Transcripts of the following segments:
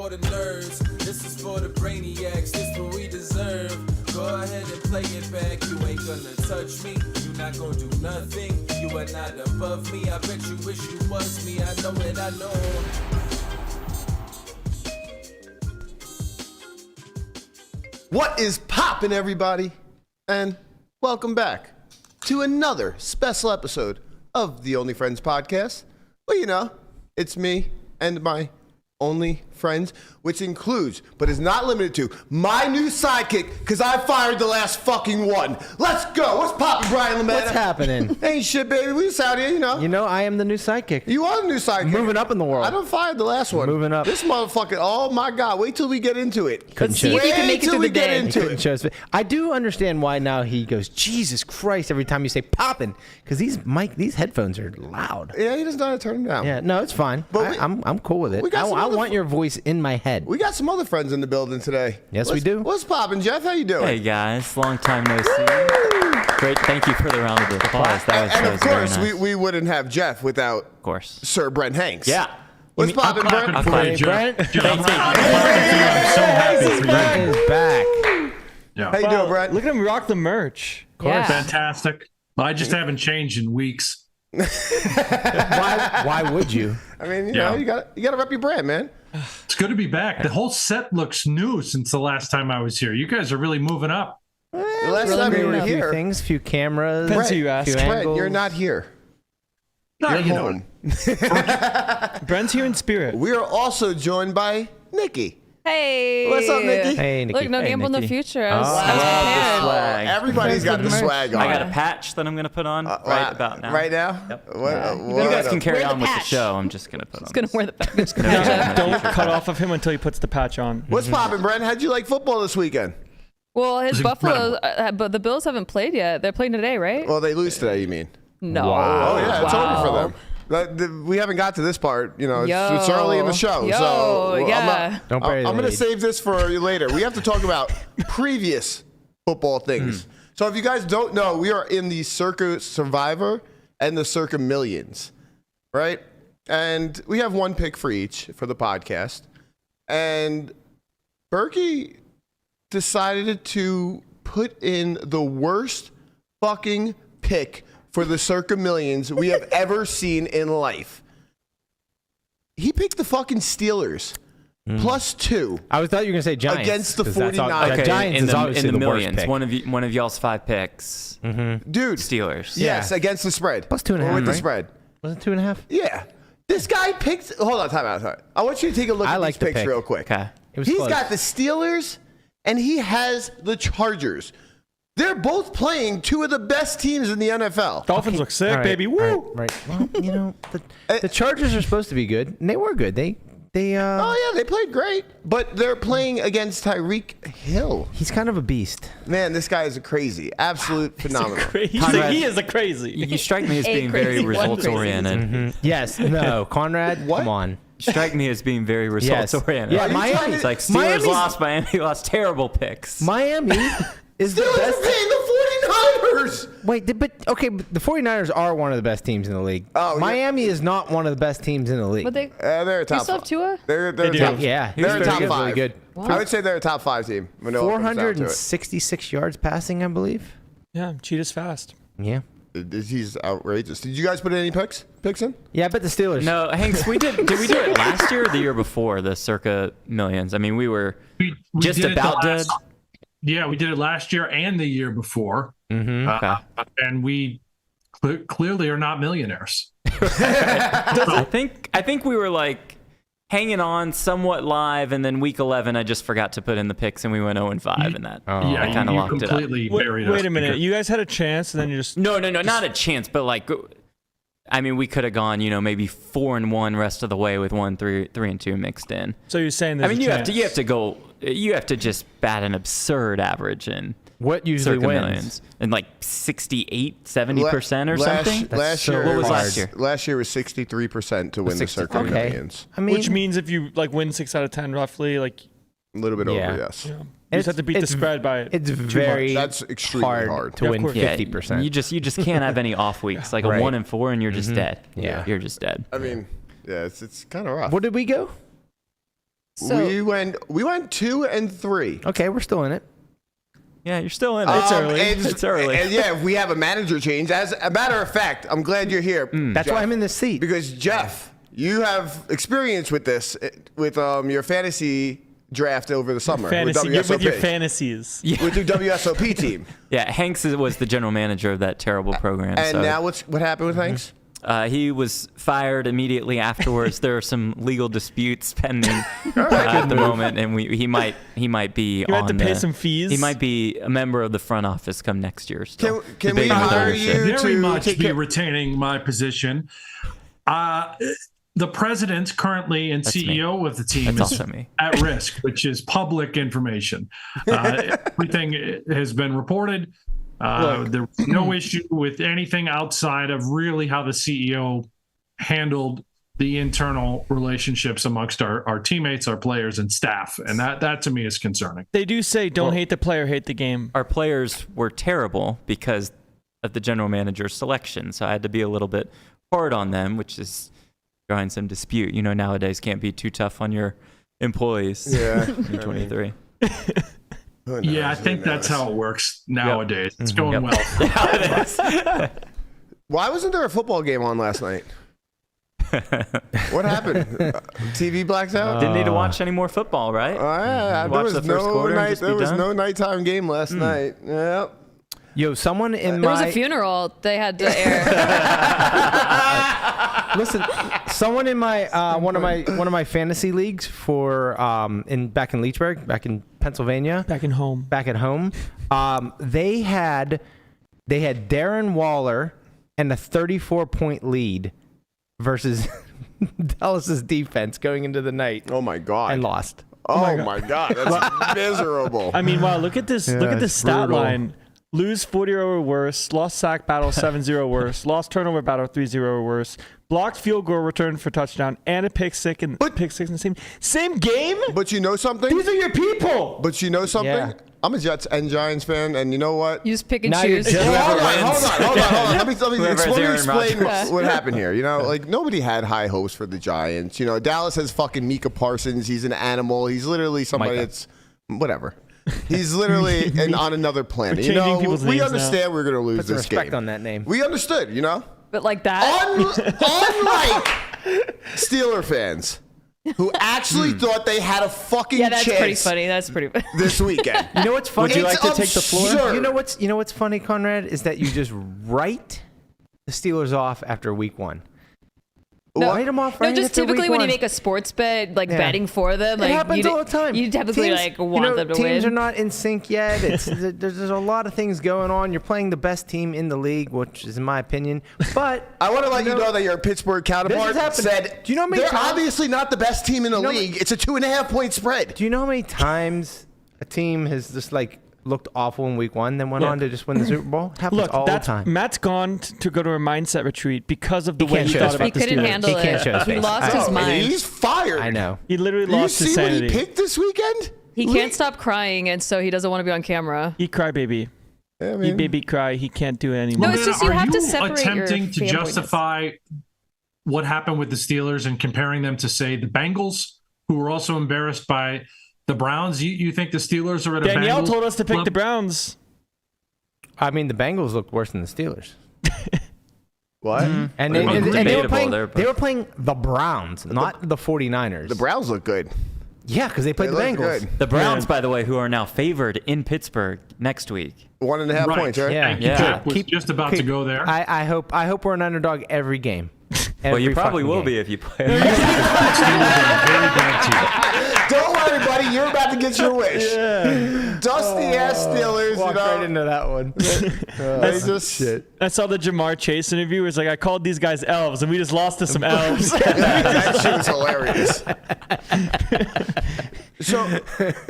for the nerds. This is for the brainiacs. This what we deserve. Go ahead and play it back. You ain't gonna touch me. You not gonna do nothing. You are not above me. I bet you wish you was me. I know it. I know. What is poppin', everybody? And welcome back to another special episode of the Only Friends podcast. Well, you know, it's me and my only friends, which includes, but is not limited to, my new sidekick, because I fired the last fucking one. Let's go. What's poppin', Brian Lametta? What's happening? Ain't shit, baby. We just out here, you know. You know, I am the new sidekick. You are the new sidekick. Moving up in the world. I done fired the last one. Moving up. This motherfucker, oh my God. Wait till we get into it. Couldn't See if you can make it till to we the get day. into it. show us. I do understand why now he goes, Jesus Christ, every time you say poppin', because these headphones are loud. Yeah, he doesn't know how to turn them down. Yeah, no, it's fine. But I'm cool with it. we got some I other want your voice in my head. We got some other friends in the building today. Yes, we do. What's poppin', Jeff? How you doing? Hey guys, long time no see. Great, thank you for the round of applause. And of course, very nice. we wouldn't have Jeff without, of course, Sir Brent Hanks. Yeah. What's poppin', Brent? I'm for fine. you, Jeff. Brent? Jeff, I'm so happy for you. Brent is back. Yeah. How you doing, Brent? Look at him rock the merch. Yeah. Fantastic. I just haven't changed in weeks. Why would you? I mean, you Yeah. know, you gotta rep your brand, man. It's good to be back. The whole set looks new since the last time I was here. You guys are really moving up. The last time we were A few here, things, few cameras. Depends who you ask. few Brent, angles. you're not here. No, You're you know, home. Brent's here in spirit. We are also joined by Nikki. Hey. What's up, Nikki? Hey, Nikki. Look, no Hey, gamble in the Nikki. future. I was the prepared. swag. Everybody's got the Merch. swag on. I got a patch that I'm gonna put on right about now. Right now? Yep. What, You guys can carry Wear the on with the patch. show. I'm just gonna put on. Just gonna this. wear the patch. Don't cut off of him until he puts the patch on. What's poppin', Brent? How'd you like football this weekend? Well, his It's Buffalo, incredible. but the Bills haven't played yet. They're playing today, right? Well, they lose today, you mean? No. Wow. Oh, yeah, it's over for Wow. them. We haven't got to this part, you know. It's Yo. early in the show, Yo, so yeah. Don't bury the I'm going to lead. save this for later. We have to talk about previous football things. So if you guys don't know, we are in the Circa Survivor and the Circa Millions, right? And we have one pick for each for the podcast. And Berkey decided to put in the worst fucking pick for the Circa Millions we have ever seen in life. He picked the fucking Steelers +2 I thought you were going to say Giants. Against the 'cause that's all- 49ers. Okay, Giants in is the obviously the worst millions. pick. One of y'all's 5 picks. Dude. Steelers. Yes, against the spread. +2.5, Or with the right? spread. Was it 2.5? Yeah. This guy picked. Hold on, time out. I want you to take a look I at like these the picks pick. real quick. Okay. It was He's close. got the Steelers and he has the Chargers. They're both playing two of the best teams in the NFL. Dolphins look sick, All right, baby. Woo! all right. Well, you know, the Chargers are supposed to be good, and they were good. They Oh, yeah, they played great. But they're playing against Tyreek Hill. he's kind of a beast. Man, this guy is a crazy. Absolute phenomenal. Conrad- He is a crazy. You strike me as A being very crazy one. results oriented. Yes, no, Conrad, What? come on. You strike me as being very results oriented. Yeah, Are you Miami. trying It's like Steelers Miami's- lost, Miami lost. Terrible picks. Miami is the Steelers are best. playing the 49ers. Wait, but the 49ers are one of the best teams in the league. Oh, yeah. Miami is not one of the best teams in the league. But they They're a top still have five. Tua? They're They do. top, yeah, they're a very top good, five. really good. I would say they're a top 5 team. When it all comes down to it. 466 yards passing, I believe. Yeah, Cheetah's fast. Yeah. He's outrageous. Did you guys put any picks in? Yeah, I bet the Steelers. No, Hanks, did we do it last year or the year before, the Circa Millions? I mean, we were We just did it the about dead. last- Yeah, we did it last year and the year before. Mm-hmm. Okay. And we clearly are not millionaires. I think we were like hanging on somewhat live, and then week 11, I just forgot to put in the picks, and we went 0-5 in that. Oh. Yeah, I kind of you locked it up. completely buried us. Wait a minute. because- You guys had a chance, and then you just. No, not a chance, but like, I mean, we could have gone, maybe 4-1 rest of the way with 3-2 mixed in. So you're saying I there's mean, a chance. you have to just bat an absurd average in What usually Circa wins? Millions, and like 68, 70% or something. Last so year, What was hard. last year? Last year was 63% to win the Circa Okay. Millions. I mean, Which means if you like win 6 out of 10 roughly, like A little bit Yeah. over, yes. you just have to beat the spread by. it's too very That's extremely hard. to Yeah, of win course. 50%. You just can't have any off weeks. Like Right. a 1-4, and you're just dead. Yeah. You're just dead. I mean, yeah, it's kind of rough. What did we go? So we went 2 and 3. Okay, we're still in it. Yeah, you're still in it. It's early. It's early. And yeah, we have a manager change. As a matter of fact, I'm glad you're here. That's Jeff, why I'm in this seat. Because Jeff, you have experience with this, with your fantasy draft over the summer. Fantasy, with WSOP. with your fantasies. With your WSOP team. Yeah, Hanks was the general manager of that terrible program. And so. now what happened with Hanks? He was fired immediately afterwards. There are some legal disputes pending at the moment, and he might be You on have to pay some fees. He might be a member of the front office come next year. Still. Can we Debating with hire ownership. you Very to much take be care? retaining my position. The president currently and That's CEO of the team That's is also me. at risk, which is public information. Everything has been reported. There's no issue with anything outside of really how the CEO handled the internal relationships amongst our teammates, our players, and staff. And that to me is concerning. They do say don't hate the player, hate the game. Our players were terrible because of the general manager's selection, so I had to be a little bit hard on them, which is drawing some dispute. You know, nowadays can't be too tough on your employees. Yeah. in 23. Yeah, I think that's how it works nowadays. It's going well. Why wasn't there a football game on last night? What happened? TV blacked out? Didn't need to watch any more football, right? There Watch was the first quarter and just be there was done? no nighttime game last night. Yep. Yo, someone in there was my a funeral they had to air. listen, someone in my one of my fantasy leagues for back in Leechburg, back in Pennsylvania, Back in home. back at home, they had Darren Waller and a 34-point lead versus Dallas's defense going into the night Oh my god. and lost. Oh my god. That's miserable. I mean, wow, look at this. Look at it's this stat brutal. line. Lose 40 or worse. Lost sack battle 7-0 or worse. Lost turnover battle 3-0 or worse. Blocked field goal return for touchdown and a pick six in the same game. But you know something? These are your people. But you know something? Yeah. I'm a Jets and Giants fan, and you know what? You just pick and Now you're choose. just- Hold on. Let me Whoever has explain Aaron Rodgers. what happened here. You know, like nobody had high hopes for the Giants. You know, Dallas has fucking Micah Parsons. He's an animal. He's literally somebody Micah. that's whatever. He's literally on another planet. We're You changing know, people's we names understand we're gonna lose Put some this respect game. on that name. We understood. You know, But like that. unlike Steeler fans who actually thought they had a fucking Yeah, that's pretty chance funny. That's pretty funny. this weekend. You know what's funny? Would you like to It's take the floor? absurd. You know what's funny, Conrad, is that you just write the Steelers off after week one. No. Write them off. No, right just after typically week when you one. make a sports bet, like Yeah. betting for them, It like happens all the time. You typically Teams- like want them to teams win. are not in sync yet. There's a lot of things going on. You're playing the best team in the league, which is in my opinion. But I want to let you know that your Pittsburgh counterpart This has happened. said Do you know how many they're times- obviously not the best team in the know- league. It's a 2.5-point spread. do you know how many times a team has just like looked awful in week one, then went on to just win the Super Bowl? It happens Look, all the time. Matt's gone to go to a mindset retreat because of the He way can't he show thought his about he the couldn't Steelers. handle He can't it. show his He face. lost I his know. mind. He's fired. I know. He literally Do you lost his see what sanity. he picked this weekend? He can't stop crying, and so he doesn't want to be on camera. He cry baby. I He mean, baby cry. He can't do it anymore. No, it's just you Are have to you separate your attempting to fanboyness. justify what happened with the Steelers and comparing them to, say, the Bengals, who were also embarrassed by the Browns? You think the Steelers are at a Danielle Bengals told us to pick club? the Browns. I mean, the Bengals looked worse than the Steelers. what? And Well, they were debatable. playing. They're They were playing the Browns, not the 49ers. The Browns look good. Yeah, because they played They the look Bengals. good. The Browns, by the way, who are now favored in Pittsburgh next week. 1.5 Right. points, right? Yeah. Thank you. Yeah. Was just about to go there. I hope we're an underdog every game. Well, you Every probably fucking will game. be if you play. Steelers are a very bad team. Don't worry, buddy. You're about to get your wish. Dusty ass Steelers. Walked you know, right into that one. they just shit. I saw the Jamar Chase interview. It was like, I called these guys elves, and we just lost to some elves. That shit was hilarious. So,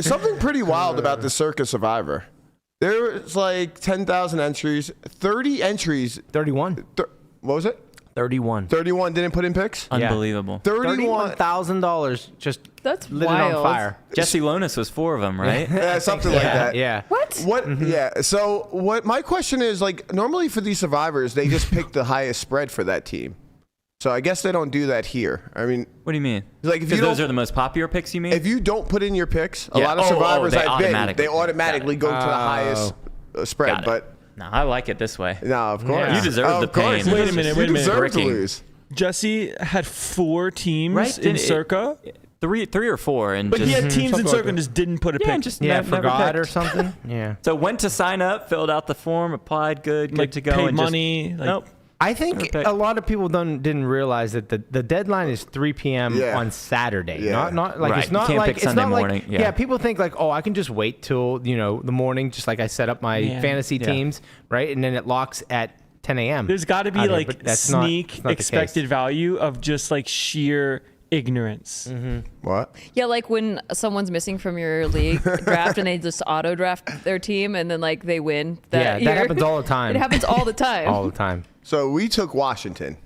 something pretty wild about the Circa Survivor. There was like 10,000 entries, 30 entries. 31. What was it? 31. 31 didn't put in picks? Unbelievable. 31. $31,000 just That's lit it wild. on fire. Jesse Lonis was 4 of them, right? Yeah, something like that. Yeah. What? What? Yeah. So what? My question is, like, normally for these survivors, they just pick the highest spread for that team. So I guess they don't do that here. I mean, What do you mean? like if you Because those don't, are the most popular picks, you mean? if you don't put in your picks, a Yeah. lot of Oh, survivors they I've been, automatically- they automatically go to the highest spread. Got it. But No, I like it this way. no, of course. You deserve Of the course. pain. Wait a minute, You wait a minute. deserve to Breaking. lose. Jesse had 4 teams Right? in Did it- Circa, Three or four, and but just he had teams in something like Circa that. and just didn't put a yeah, pick. just Yeah, never forgot picked. or something. Yeah. So went to sign up, filled out the form, applied, good like to go, paid and money. Just, Like, nope. I think Perfect. a lot of people didn't realize that the deadline is 3 p.m. Yeah. on Saturday. Yeah. Not like Right. it's not You can't like pick it's Sunday not morning. like Yeah. people think like, oh, I can just wait till the morning, just like I set up my Yeah. fantasy Yeah. teams, right, and then it locks at 10 a.m. there's got to be out here, like but that's not- sneak it's not the case. expected value of just like sheer ignorance. What? Yeah, like when someone's missing from your league draft and they just auto draft their team and then like they win that Yeah, that year. happens all the time. It happens all the time. all the time. So we took Washington.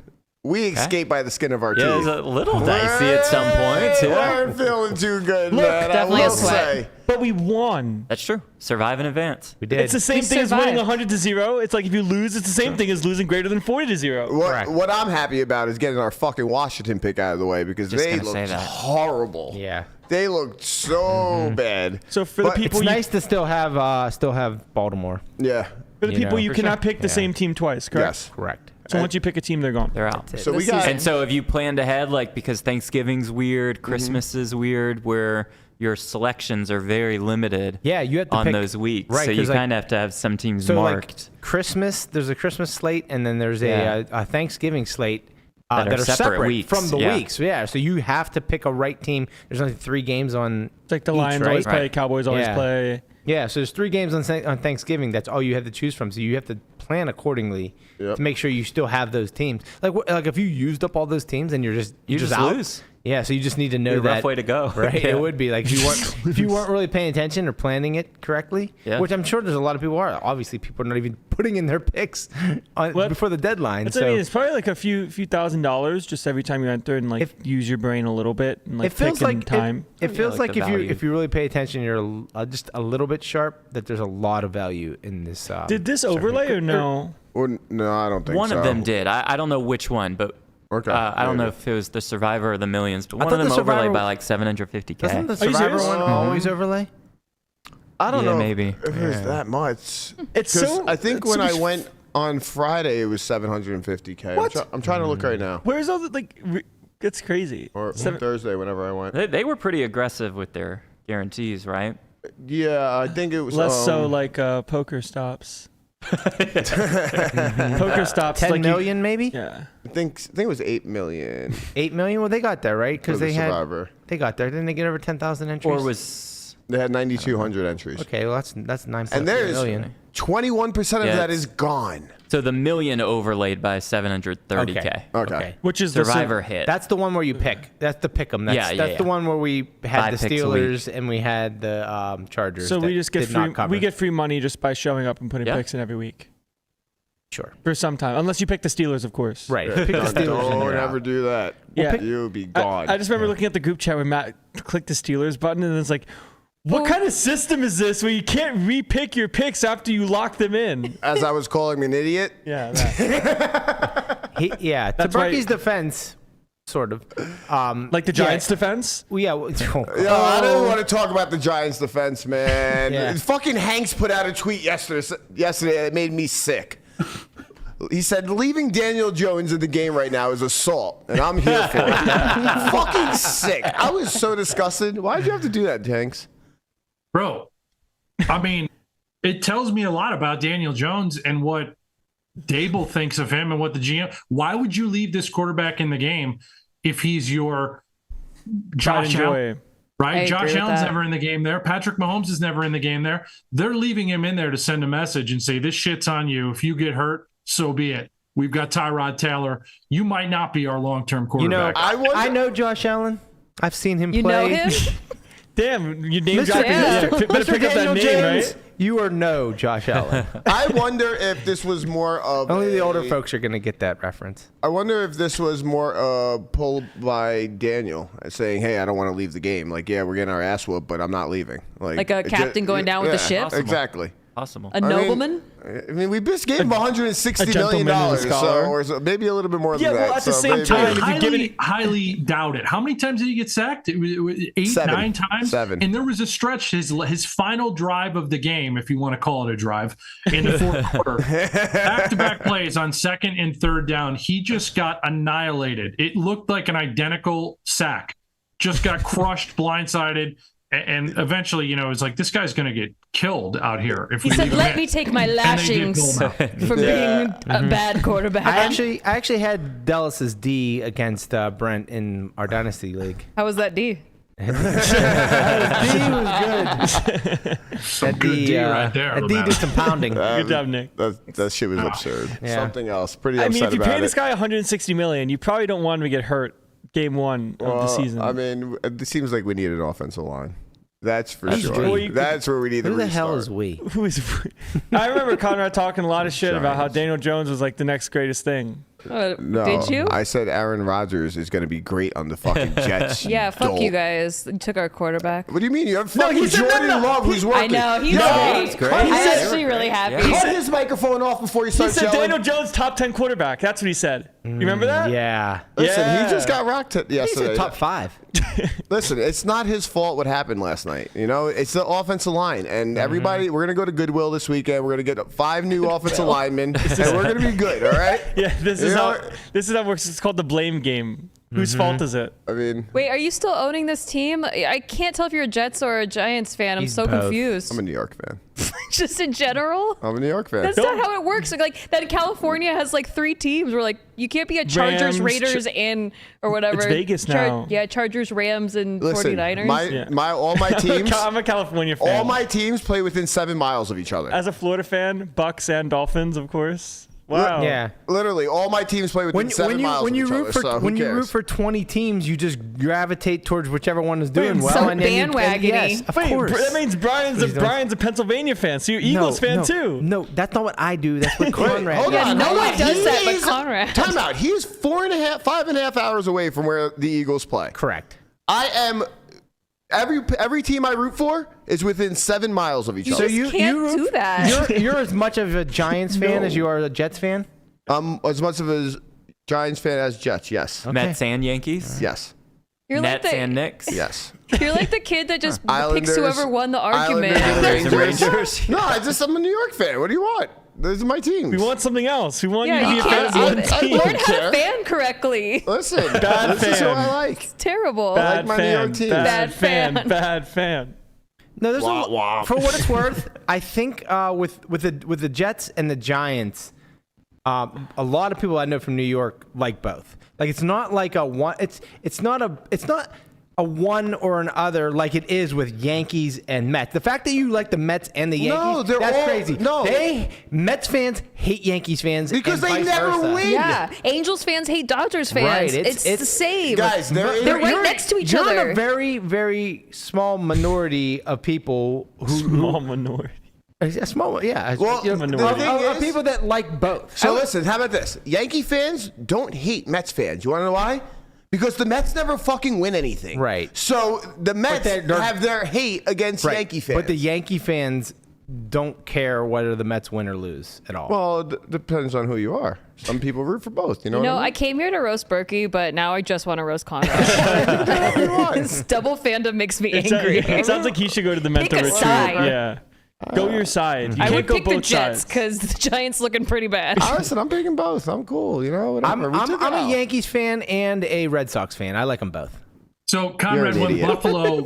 We escaped by the skin of our Yeah, it teeth. was a little dicey at some points. We Yeah, weren't feeling too good, Look, man. definitely I a will sweat. say. But we won. that's true. Survive in advance. We did. It's the same We thing as winning survived. 100-0. It's like if you lose, it's the same thing as losing greater than 40-0. Correct. What I'm happy about is getting our fucking Washington pick out of the way because Just they gonna say looked that. horrible. Yeah. They looked so bad. So for the But people It's you, nice to still have Baltimore. Yeah. for the you people know, you for cannot sure. pick the Yeah. same team twice, correct? Yes. Correct. So once you pick a team, they're gone. They're out. So we This got. season. And so have you planned ahead, like because Thanksgiving's weird, Christmas is weird, where your selections are very limited. Yeah, you have to on pick- those weeks, right, so you 'cause, like- kind of have to have some teams So marked. like Christmas, there's a Christmas slate, and then there's Yeah. a Thanksgiving slate That are separate weeks. from the Yeah. weeks. Yeah, so you have to pick a right team. There's only 3 games on. It's like the each, Lions right? always play, Right. Cowboys always Yeah. play. Yeah, so there's 3 games on Thanksgiving. That's all you have to choose from. So you have to plan accordingly Yep. to make sure you still have those teams. Like if you used up all those teams and you're just You just out, lose. Yeah, so you just need to know Be a that. rough way to go. Right, Yeah. it would be like if you weren't really paying attention or planning it correctly, Yeah. which I'm sure there's a lot of people are. Obviously, people are not even putting in their picks What? before the deadline. That's So what I mean. It's probably like a few $1,000s just every time you enter and like use your brain a little bit and like it feels pick in like time. It feels like like the if you value. if you really pay attention, you're just a little bit sharp. That there's a lot of value in this. Did this overlay or no? Or, no, I don't think One so. of them did. I don't know which one, but Okay. I don't know Maybe. if it was the Survivor or the Millions, but I one of thought them the overlaid Survivor- by like 750K. Doesn't the Are you Survivor serious? one always overlay? I don't Yeah, know maybe. if it was that much. It's 'Cause so. I think it's when so I much- went on Friday, it was 750K. What? I'm trying to look right now. Where's all the like? It's crazy. Or Thursday, whenever I went. They were pretty aggressive with their guarantees, right? Yeah, I think it was Less so like poker stops. Poker stops 10 like million maybe. Yeah. I think it was 8 million 8 million. Well, they got there right for because the they Survivor. they got there. Didn't they get over 10,000 entries? Or was They had 9,200 entries. okay. Well, that's 9 And there's million. 21% of Yeah, that it's- is gone. so the million overlaid by 730K. Okay. Which is Survivor the hit. That's the one where you pick. That's the pick 'em. That's, Yeah, yeah, that's the yeah. one where we had 5 the picks a week. Steelers and we had the Chargers. So that we just get did not free. cover. We get free money just by showing up and putting Yeah. picks in every week sure. for some time, unless you pick the Steelers, of course. Right. Yeah, Pick the Steelers and don't you're ever out. do that. Yeah. You'll be I, gone. I just remember looking at the group chat when Matt clicked the Steelers button, and it's like, what kind of system is this where you can't repick your picks after you lock them in? As I was calling him an idiot. Yeah. That. Yeah. To That's why- Berkey's defense, sort of. Like the Giants' defense? Well, yeah. Yo, I don't want to talk about the Giants' defense, man. Yeah. Fucking Hanks put out a tweet yesterday that made me sick. He said, leaving Daniel Jones in the game right now is assault, and I'm here for it. Fucking sick. I was so disgusted. Why did you have to do that, Hanks? Bro, I mean, it tells me a lot about Daniel Jones and what Dable thinks of him and what the GM. Why would you leave this quarterback in the game if he's your Josh Allen? Right? I Josh agree with Allen's that. never in the game there. Patrick Mahomes is never in the game there. They're leaving him in there to send a message and say, this shit's on you. If you get hurt, so be it. We've got Tyrod Taylor. You might not be our long-term You know, quarterback. I know Josh Allen. I've seen him You play. know him? Damn, you name Mr. dropping. Yeah. Better Mr. pick up that Daniel name, James, right? you are no Josh Allen. I wonder if this was more of Only the older folks are going to get that reference. I wonder if this was more pulled by Daniel saying, hey, I don't want to leave the game. Like, yeah, we're getting our ass whooped, but I'm not leaving. Like a captain going down with the ship? Exactly. Possible. A nobleman? I mean, we just gave him $160 million, gentleman and a scholar. or maybe a little bit more Yeah, than that. well, at the So same maybe- time, if I you give it, highly doubt it. How many times did he get sacked? It was 8, 7. 9 times? 7. And there was a stretch, his final drive of the game, if you want to call it a drive, in the fourth quarter. Back-to-back plays on 2nd and 3rd down. He just got annihilated. It looked like an identical sack. Just got crushed, blindsided. And eventually, it was like, this guy's going to get killed out here. If He we said, leave him "Let in." me take my And they did lashings pull him out. for being a bad quarterback." I actually had Dallas's D against Brent in our dynasty league. How was that D? D was good. That Good D right there, That D man. did some pounding. good job, Nick. That shit was absurd. Yeah. Something else. Pretty I upset mean, if you about pay it. this guy $160 million, you probably don't want him to get hurt game 1 of the season. I mean, it seems like we need an offensive line. That's for That's sure. true. Well, you That's where we need Who the the hell is restart. we? Who is? I remember Conrad talking a lot of shit about how Giants. Daniel Jones was like the next greatest thing. No, Did you? I said Aaron Rodgers is going to be great on the fucking Jets. Yeah, fuck dolt. you guys. You took our quarterback. What do you mean? You have fucking he said Jordan no. Love who's working. I know. He's No, great. great. I'm He said- actually really happy. Cut his microphone off before he He starts said yelling. Daniel Jones top 10 quarterback. That's what he said. You remember that? Yeah. Listen, Yeah. he just got rocked He yesterday. said top 5. Listen, it's not his fault what happened last night. It's the offensive line. And everybody, we're going to go to Goodwill this weekend. We're going to get 5 new offensive linemen, and we're going to be good, all right? Yeah, this You is know how it works. It's called the blame game. Whose fault is it? I mean, Wait, are you still owning this team? I can't tell if you're a Jets or a Giants fan. I'm He's so both. confused. I'm a New York fan. Just in general? I'm a New York fan. That's not how it works. Like that California has like 3 teams where like you can't be a Chargers, Rams, Raiders, and or whatever. It's Vegas now. Yeah, Chargers, Rams, and Listen, 49ers. all my teams, I'm a California fan. all my teams play within 7 miles of each other. As a Florida fan, Bucks and Dolphins, of course. Wow. Yeah. Literally, all my teams play within 7 miles of each other. So who when you cares? root for 20 teams, you just gravitate towards whichever one is doing Wait, well. so and then bandwagon-y. yes, of Wait, course. that means Please don't. Brian's a Pennsylvania fan, so you're Eagles fan too. No, that's not what I do. That's what Conrad hold does. on. no hold one on. does that but He's- Conrad. Time out. He is 5.5 hours away from where the Eagles play. Correct. I am. Every team I root for is within 7 miles of each You other. just can't do that. You're as much of a Giants fan as you are a Jets fan? I'm as much of a Giants fan as Jets. Yes. Mets and Yankees. Yes. You're like Nets and Knicks. Yes. You're like the kid that just Islanders, picks whoever won the argument. Islanders and Rangers. Rangers. No, I'm a New York fan. What do you want? Those are my teams. We want something else. We want Yeah, you you to be a fan can't of one do that. team. Learn how care. to fan correctly. Listen, Bad this is who fan. I like. Terrible. Bad my New York fan. team. Bad fan. fan. Bad fan. No, there's Wah, wah. for what it's worth, I think with the Jets and the Giants, a lot of people I know from New York like both. Like it's not like a one. It's not a one or an other like it is with Yankees and Mets. The fact that you like the Mets and the Yankees, they're that's all- crazy. no. Mets fans hate Yankees fans Because and they vice never versa. win. Yeah, Angels fans hate Dodgers fans. Right, It's the same. Guys, They're right next to each you're other. in a very, very small minority of people who Small minority. a small, yeah. Well, you know, the of- thing of is- people that like both. So listen, how about this? Yankee fans don't hate Mets fans. You want to know why? Because the Mets never fucking win anything. Right. So the Mets they're- have their hate against Right. Yankee fans. But the Yankee fans don't care whether the Mets win or lose at all. well, it depends on who you are. Some people root for both. You know. You know, what I I mean? came here to roast Berkey, but now I just want to roast Conrad. This double fandom makes me angry. It sounds like he should go to the mental a retreat. side. Yeah. Go your side. You I can't would go pick the both Jets sides. because the Giants looking pretty bad. Listen, I'm picking both. I'm cool. You know. Whatever. We took it I'm a out. Yankees fan and a Red Sox fan. I like them both. So, Conrad, You're an when idiot. Buffalo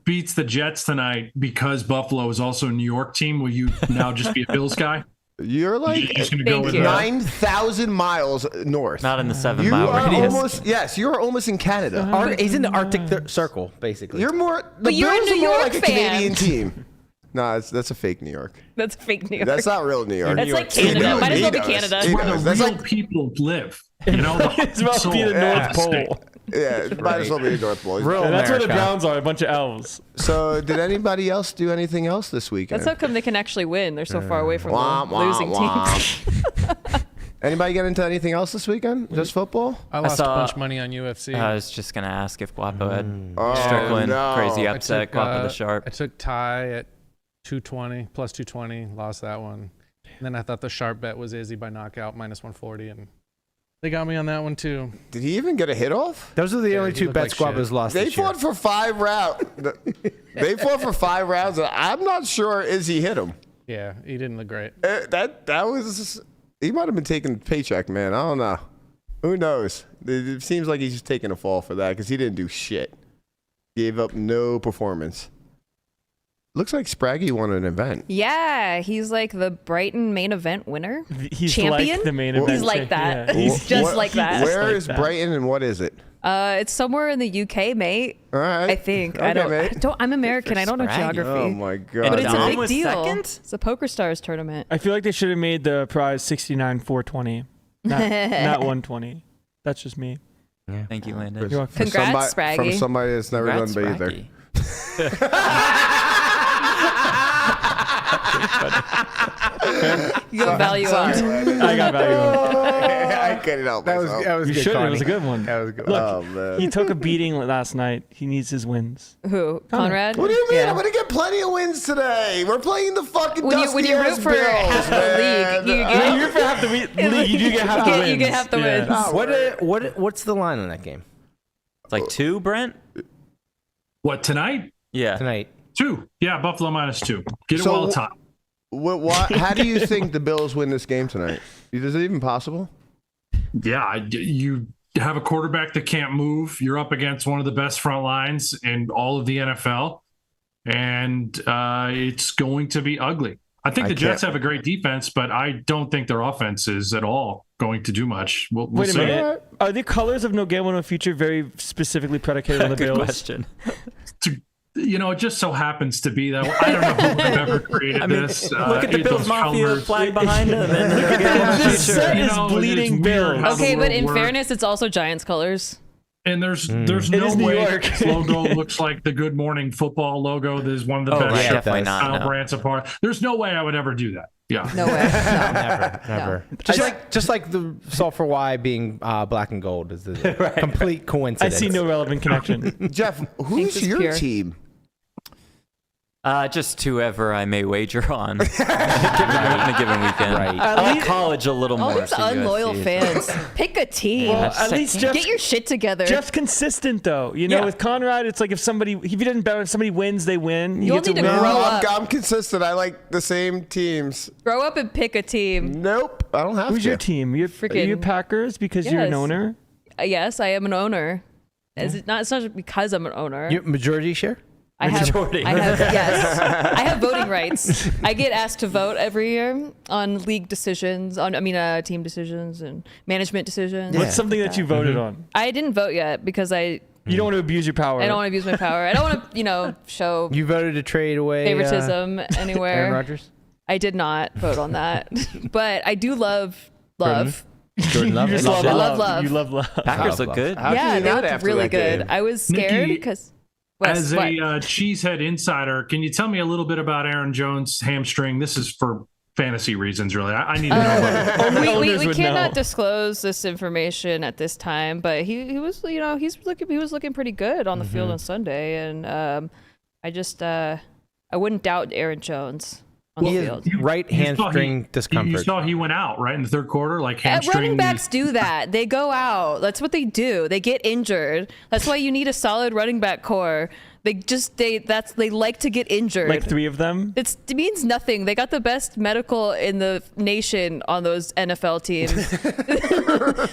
beats the Jets tonight, because Buffalo is also a New York team, will you now just be a Bills guy? You're like You're just going to go Thank with you. that? 9,000 miles north. Not in the 7 You mile are radius. almost. Yes, you are almost in Canada. He's in the Arctic Circle, basically. You're more. The But you're a Bills New are more York like a fan. Canadian team. No, that's a fake New York. That's fake New York. That's not real New York. That's like He Canada. knows, Might as he well be knows. Canada. He Where knows. the That's real like people live. You know, the It's about to be the soul North of the state. Pole. yeah, it might as well be the North Pole. Real And that's where the America. Browns are, a bunch of elves. So, did anybody else do anything else this weekend? That's how come they can actually win. They're so far away from Wah, the wah, losing wah. teams. Anybody get into anything else this weekend? Just football? I lost saw- a bunch of money on UFC. I was just gonna ask if Guapo had Oh, Strickland, no. crazy I upset, took, Guapo the I Sharp. took Ty at 220 plus 220. Lost that one. And then I thought the sharp bet was Izzy by knockout minus 140, and they got me on that one too. Did he even get a hit off? Those are the only he two looked bet like squabbers shit. lost They this year. fought for 5 rounds. They fought for 5 rounds. And I'm not sure Izzy hit him. Yeah, he didn't look great. That was. He might have been taking a paycheck, man. I don't know. Who knows? It seems like he's just taking a fall for that because he didn't do shit. Gave up no performance. Looks like Spraggy won an event. Yeah, he's like the Brighton main event winner. He's champion. like the main event. He's like that. Yeah. He's just like that. Where like is that. Brighton and what is it? It's somewhere in the UK, mate. All right. I think. Okay, I mate. don't. I'm American. I don't know Spraggy. geography. Oh my god. But it's a Dom big was deal. second? It's a Poker Stars tournament. I feel like they should have made the prize 69,420, not 120. That's just me. Thank you, Landon. You're welcome. Congrats, From Spraggy. somebody that's never Congrats, done either. Spraggy. You got value on. I got value on. I couldn't help myself. That was You good. should. It Connie. was a good one. That was good. Look, Oh, man. he took a beating last night. He needs his wins. Who? Conrad? What do you mean? Yeah. I'm gonna get plenty of wins today. We're playing the fucking When you dusty-ass root for Bills, half the man. league, you You root for half the league. You do get half the wins. You get half the wins. What's the line on that game It's like 2, Brent? What, tonight? Yeah. tonight? 2. Yeah, Buffalo -2. Get it So- while it's hot. How do you think the Bills win this game tonight? Is it even possible? Yeah, you have a quarterback that can't move. You're up against one of the best front lines in all of the NFL, and it's going to be ugly. I think the Jets have a great defense, but I don't think their offense is at all going to do much. We'll Wait a see. minute. Are the colors of No Gamble No Future very specifically predicated on the Good Bills? question. It just so happens to be that I don't know who would have ever created this. Look at the those Bills Mafia colors. flag behind him. And look at that. the This set You is know, bleeding it's weird Bills. how the Okay, but world in works. fairness, it's also Giants colors. And there's It no is New way York. this logo looks like the Good Morning Football logo. That is one of the best right, style definitely not, no. brands apart. There's no way I would ever do that. Yeah. No way. No. Never. Just like the S4Y being black and gold is a complete I coincidence. see no relevant connection. Jeff, who's is your pure. team? Just whoever I may wager on in a given weekend. Right. At I like least- college a little All more. these so unloyal USC. fans. Pick a team. Well, just at like, least Jeff, Get your shit together. Jeff's consistent though. You know, Yeah. with Conrad, it's like if he didn't bet, if somebody wins, they win. You get all need to win. grow up. I'm consistent. I like the same teams. Grow up and pick a team. Nope, I don't have Who's to. your team? You're Freaking- Packers because you're an Yes. owner. Yes, I am an owner. It's not just because I'm an owner. Your majority share? I have Majority. yes. I have voting rights. I get asked to vote every year on league decisions, team decisions and management decisions. What's something that you voted on? I didn't vote yet because I You don't want to abuse your power. don't want to abuse my power. I don't want to, show You voted to trade away favoritism Aaron anywhere. Rodgers? I did not vote on that. But I do love. Jordan Love? You just Love love it. love. You love love. Packers look good. How can Yeah, you they not looked after really that good. game? I was scared Nikki, because As a cheesehead insider, can you tell me a little bit about Aaron Jones' hamstring? This is for fantasy reasons, really. I need to know about it. Only we owners would cannot know. disclose this information at this time, but he was he was looking pretty good on the field on Sunday, and I wouldn't doubt Aaron Jones on He the is field. right hamstring discomfort. You saw he went out, right, in the third quarter? Like Running hamstring. backs do that. They go out. That's what they do. They get injured. That's why you need a solid running back core. They like to get injured. Like 3 of them. It means nothing. They got the best medical in the nation on those NFL teams.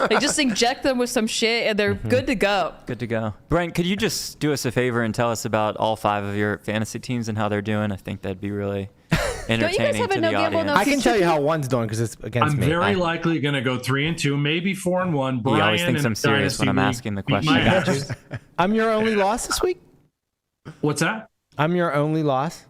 They just inject them with some shit and they're good to go. Good to go. Brent, could you just do us a favor and tell us about all 5 of your fantasy teams and how they're doing? I think that'd be really entertaining have a to no the gamble, no audience. I can tell you how one's doing because it's against I'm me. very likely going to go 3-2, maybe 4-1. Brian He always thinks and I'm serious when I'm Dynasty asking the beat question. my I got ass. I'm your only loss this week? What's that? I'm your only loss?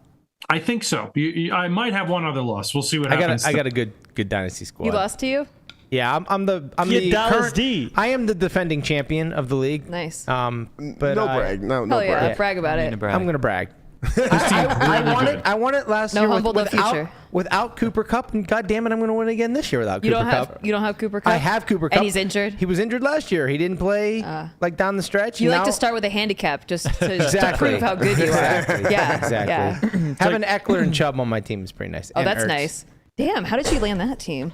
I think so. I might have one other loss. We'll see what happens. I got a good dynasty squad. He lost to you? Yeah, I'm the Dallas current, D. I am the defending champion of the league. Nice. But no brag. No Hell yeah, brag. brag about I it. mean, brag. I'm gonna brag. I won it last No year humble, no without, future. without Cooper Cup, and God damn it, I'm going to win again this year without Cooper Cup. You don't have Cooper Cup? I have Cooper Cup. And he's injured? He was injured last year. He didn't play like down the stretch. You and like to now- start with a handicap just to Exactly. prove how good you are. Exactly. Yeah. Exactly. Yeah. Having Eckler and Chubb on my team is pretty nice. Oh, And that's Ertz. nice. Damn, how did you land that team?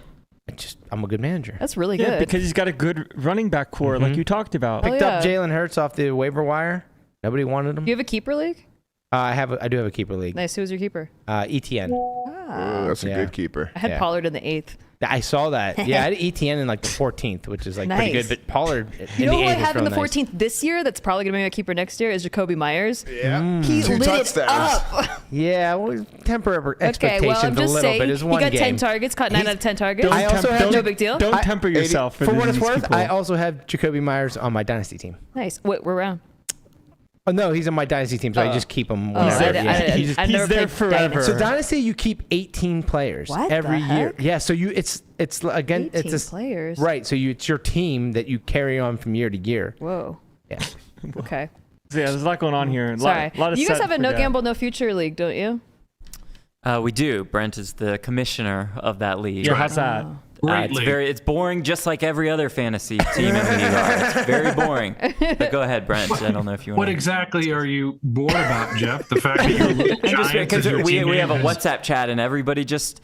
I'm a good manager. That's really Yeah, good. because he's got a good running back core, like you talked about. Oh, Picked up yeah. Jalen Hurts off the waiver wire. Nobody wanted him. Do you have a keeper league? I do have a keeper league. Nice. Who's your keeper? ETN. Oh, that's a Yeah. good keeper. I had Yeah. Pollard in the 8th. I saw that. Yeah, I had ETN in like the 14th, which is like pretty Nice. good. But Pollard You in know the who I 8th is have in real the nice. 14th this year that's probably going to be my keeper next year is Jacoby Myers. Yeah. He 2 lit touchdowns. it up. Yeah, well, temper Okay, expectations well, I'm a just little saying bit. Is he one got 10 game. targets, caught 9 out of 10 targets. I also have no big deal. Don't temper yourself. For what it's these worth, people. I also have Jacoby Myers on my dynasty team. Nice. Wait, we're around. Oh no, he's on my dynasty team, so I just keep him. Oh, Whenever. He's never there played forever. Dynasty. So dynasty, you keep 18 players What every the year. heck? Yeah, so it's again 18 it's players. right. So it's your team that you carry on from year to year. Whoa. Yeah. Okay. So yeah, there's a lot going on here. Sorry. Lot of You guys set have a and no forget. gamble, no future league, don't you? We do. Brent is the commissioner of that league. Yeah, how's that? It's it's boring, just like every other fantasy team in the league. It's very boring. But go ahead, Brent. I don't know if you want. What exactly are you bored about, Jeff? The fact that you're Giants Because is your team we have a name is- WhatsApp chat and everybody just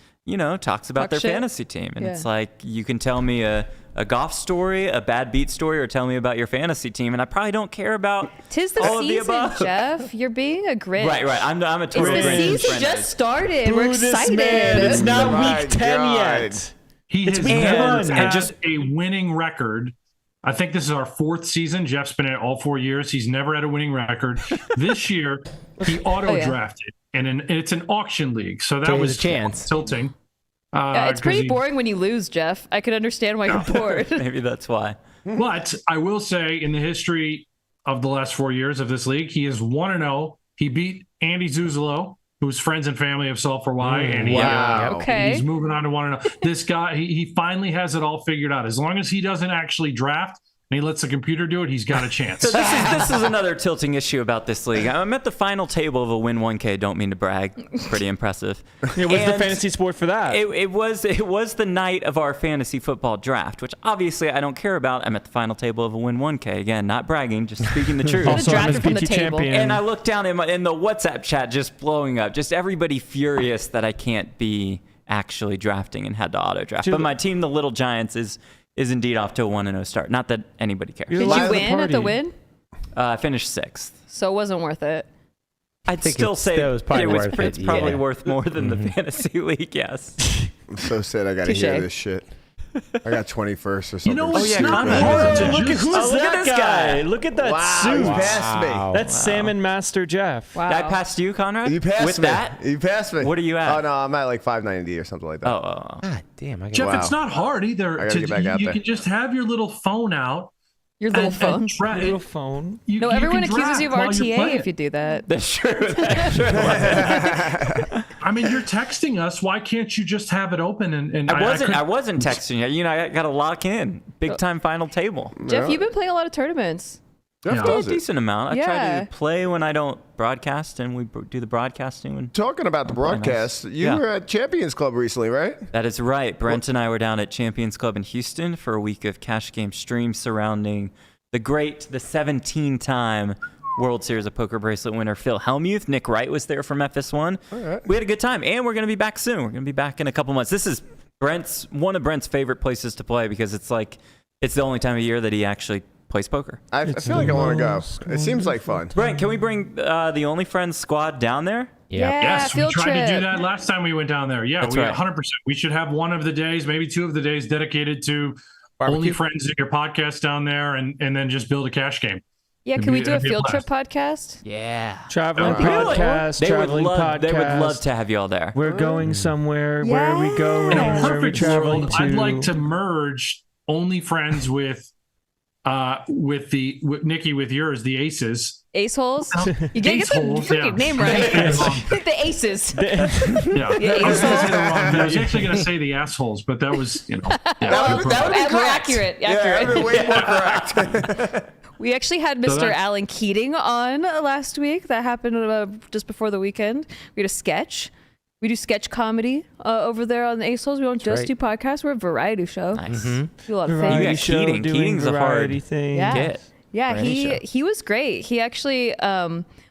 talks about Talk their shit. fantasy team, and Yeah. it's like you can tell me a golf story, a bad beat story, or tell me about your fantasy team, and I probably don't care about 'Tis the all of the season, above. Jeff. You're being a Grinch. Right. I'm a It's total the Grinch season friend. just started. We're Boo this excited. man. It's not My week 10 God. yet. He has week never one. had And just- a winning record. I think this is our 4th season. Jeff's been in it all 4 years. He's never had a winning record. This year, he auto-drafted, and it's an auction league, so that So he has was a chance. tilting. Yeah, it's 'cause pretty he- boring when you lose, Jeff. I can understand why you're bored. Maybe that's why. But I will say, in the history of the last 4 years of this league, he is 1-0. He beat Andy Zuzolo, who's friends and family of S4Y, and Wow. Okay. he's moving on to 1-0. This guy, he finally has it all figured out. As long as he doesn't actually draft and he lets the computer do it, he's got a chance. So this is another tilting issue about this league. I'm at the final table of a win 1K. Don't mean to brag. Pretty impressive. It was the And fantasy sport for that. It was the night of our fantasy football draft, which obviously I don't care about. I'm at the final table of a win 1K. Again, not bragging, just speaking the truth. also, draft I'm it from the PT table. champion. And I look down in the WhatsApp chat, just blowing up, just everybody furious that I can't be actually drafting and had to auto draft. Dude, But my team, the Little Giants, is indeed off to a 1-0 start. Not that anybody cares. You're Did live you at the win at the party. win? I finished 6th. So it wasn't worth it. I'd think still it's say still probably worth it, it's probably yeah. worth more than the fantasy league. Yes. I'm so sad I got to Touche. hear this shit. I got 21st or something. You know what's yeah, not Conrad. hard to Look at just- who's Oh, look at that this guy. Look at that Wow, suit. you passed me. That's Salmon Master Jeff. Wow. Did I pass you, Conrad? You passed With me. that? You passed me. What are you at? Oh no, I'm at like 590 or something like that. Oh. God damn, I got Jeff, Wow. it's not hard either. I gotta get back out you there. can just have your little phone out. Your little and phone. try- Little phone. you- No, you everyone can accuses draft you of while you're RTA playing. if you do that. That's true. That's true. I mean, you're texting us. Why can't you just have it open? And I wasn't texting you. You know, I got to lock in. Big time final table. Jeff, you've been playing a lot of tournaments. Jeff Yeah. A does it. decent amount. I try Yeah. to play when I don't broadcast, and we do the broadcasting when. Talking about the broadcast, you Yeah. were at Champions Club recently, right? That is right. Brent and I were down at Champions Club in Houston for a week of cash game streams surrounding the 17-time World Series of Poker bracelet winner Phil Hellmuth. Nick Wright was there from FS1. All right. We had a good time, and we're going to be back soon. We're going to be back in a couple months. This is one of Brent's favorite places to play because it's the only time of year that he actually plays poker. I feel like I want to go. It seems like fun. Brent, can we bring the Only Friends squad down there? Yeah. Yes, we field tried trip. to do that last time we went down there. Yeah, That's we right. 100%. We should have one of the days, maybe 2 of the days dedicated to Only Friends in your podcast down there and then just build a cash game. Yeah, It'd can we be- do a it'd be a field trip blast. podcast? Yeah. Traveling Really? podcast. Traveling podcast. They would love to have you all there. We're going somewhere. Where are we going? In a Where are we perfect traveling world, to? I'd like to merge Only Friends with Nikki with yours, the Aces. Ace holes? You gotta get the Ace holes, freaking yeah. name right. Yes. The Aces. Yeah, Yeah, I was gonna Aces. say the wrong thing. I was actually going to say the assholes, but that was, That would be More correct. accurate. Yeah, that would be way more correct. We actually had Mr. Alan Keating on last week. That happened just before the weekend. We had a sketch. We do sketch comedy over there on the ASOLs. We don't just do podcasts. We're a variety show. Nice. Do a lot of You things. got Keating. Keating's a hard thing. get. Yeah, for any show. he was great. He actually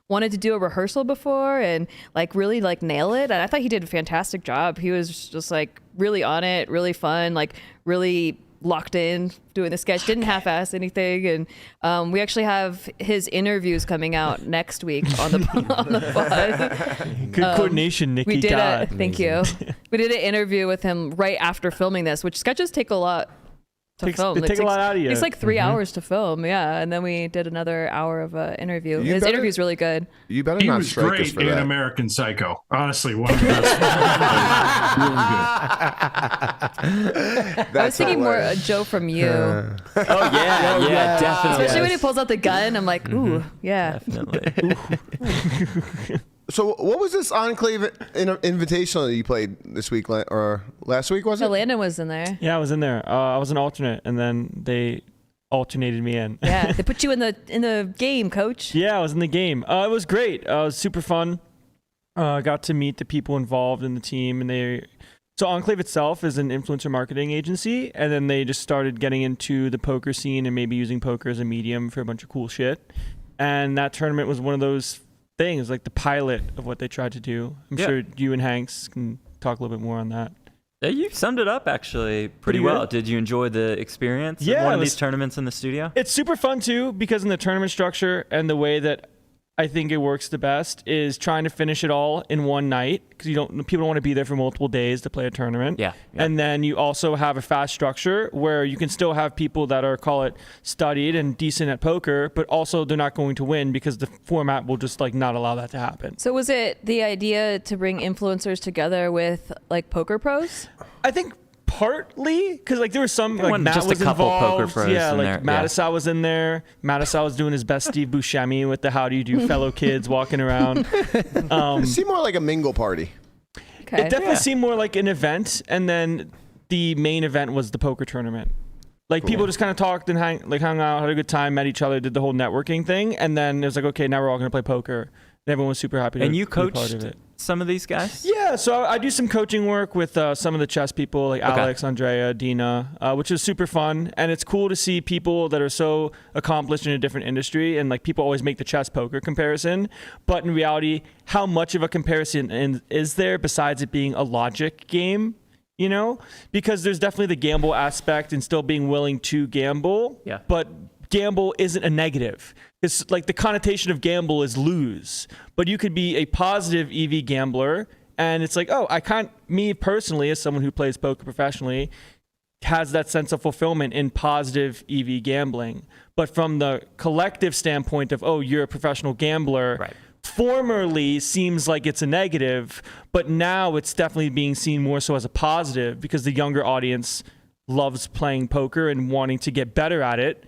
wanted to do a rehearsal before and like really like nail it. And I thought he did a fantastic job. He was just like really on it, really fun, like really locked in doing the sketch, didn't half-ass anything. And we actually have his interviews coming out next week on the pod. Good coordination, Nikki. We did thank you. We did an interview with him right after filming this, which sketches take a lot to film. They take a lot out of you. It's like 3 hours to film, yeah. And then we did another hour of interview. His interview's really good. You better He not was strike us great for in that. American Psycho. Honestly, one of the best. I was thinking more Joe from You. Oh yeah, definitely. Especially when he pulls out the gun. I'm like, ooh, yeah. Definitely. So what was this Enclave Invitational that you played this week or last week, was it? So Landon was in there. Yeah, I was in there. I was an alternate, and then they alternated me in. Yeah, they put you in the game, coach. Yeah, I was in the game. It was great. It was super fun. Got to meet the people involved in the team, and so Enclave itself is an influencer marketing agency, and then they just started getting into the poker scene and maybe using poker as a medium for a bunch of cool shit. And that tournament was one of those things, like the pilot of what they tried to do. I'm sure you and Hanks can talk a little bit more on that. Yeah, you summed it up actually pretty well. Did you enjoy the experience of one of these tournaments in the studio? It's super fun too, because in the tournament structure and the way that I think it works the best is trying to finish it all in one night, because people don't want to be there for multiple days to play a tournament. Yeah. And then you also have a fast structure where you can still have people that are, call it, studied and decent at poker, but also they're not going to win because the format will just like not allow that to happen. So was it the idea to bring influencers together with like poker pros? I think partly because like there was some like Matt just was a couple involved. poker pros yeah, in like there. Mattisau was in there. Mattisau was doing his best Steve Buscemi with the "How do you do, fellow kids" walking around. It seemed more like a mingle party. Okay. It definitely seemed more like an event, and then the main event was the poker tournament. Like people just kind of talked and hung out, had a good time, met each other, did the whole networking thing, and then it was like, okay, now we're all gonna play poker. And everyone was super happy. And you be part of coached it. some of these guys? Yeah, so I do some coaching work with some of the chess people, like Alex, Andrea, Dina, which is super fun. And it's cool to see people that are so accomplished in a different industry. And like people always make the chess poker comparison, but in reality, how much of a comparison is there besides it being a logic game? You know, because there's definitely the gamble aspect and still being willing to gamble. Yeah. But gamble isn't a negative. It's like the connotation of gamble is lose, but you could be a positive EV gambler, and it's like, oh, me personally, as someone who plays poker professionally, has that sense of fulfillment in positive EV gambling. But from the collective standpoint of, oh, you're a professional gambler, Right. formerly seems like it's a negative, but now it's definitely being seen more so as a positive because the younger audience loves playing poker and wanting to get better at it.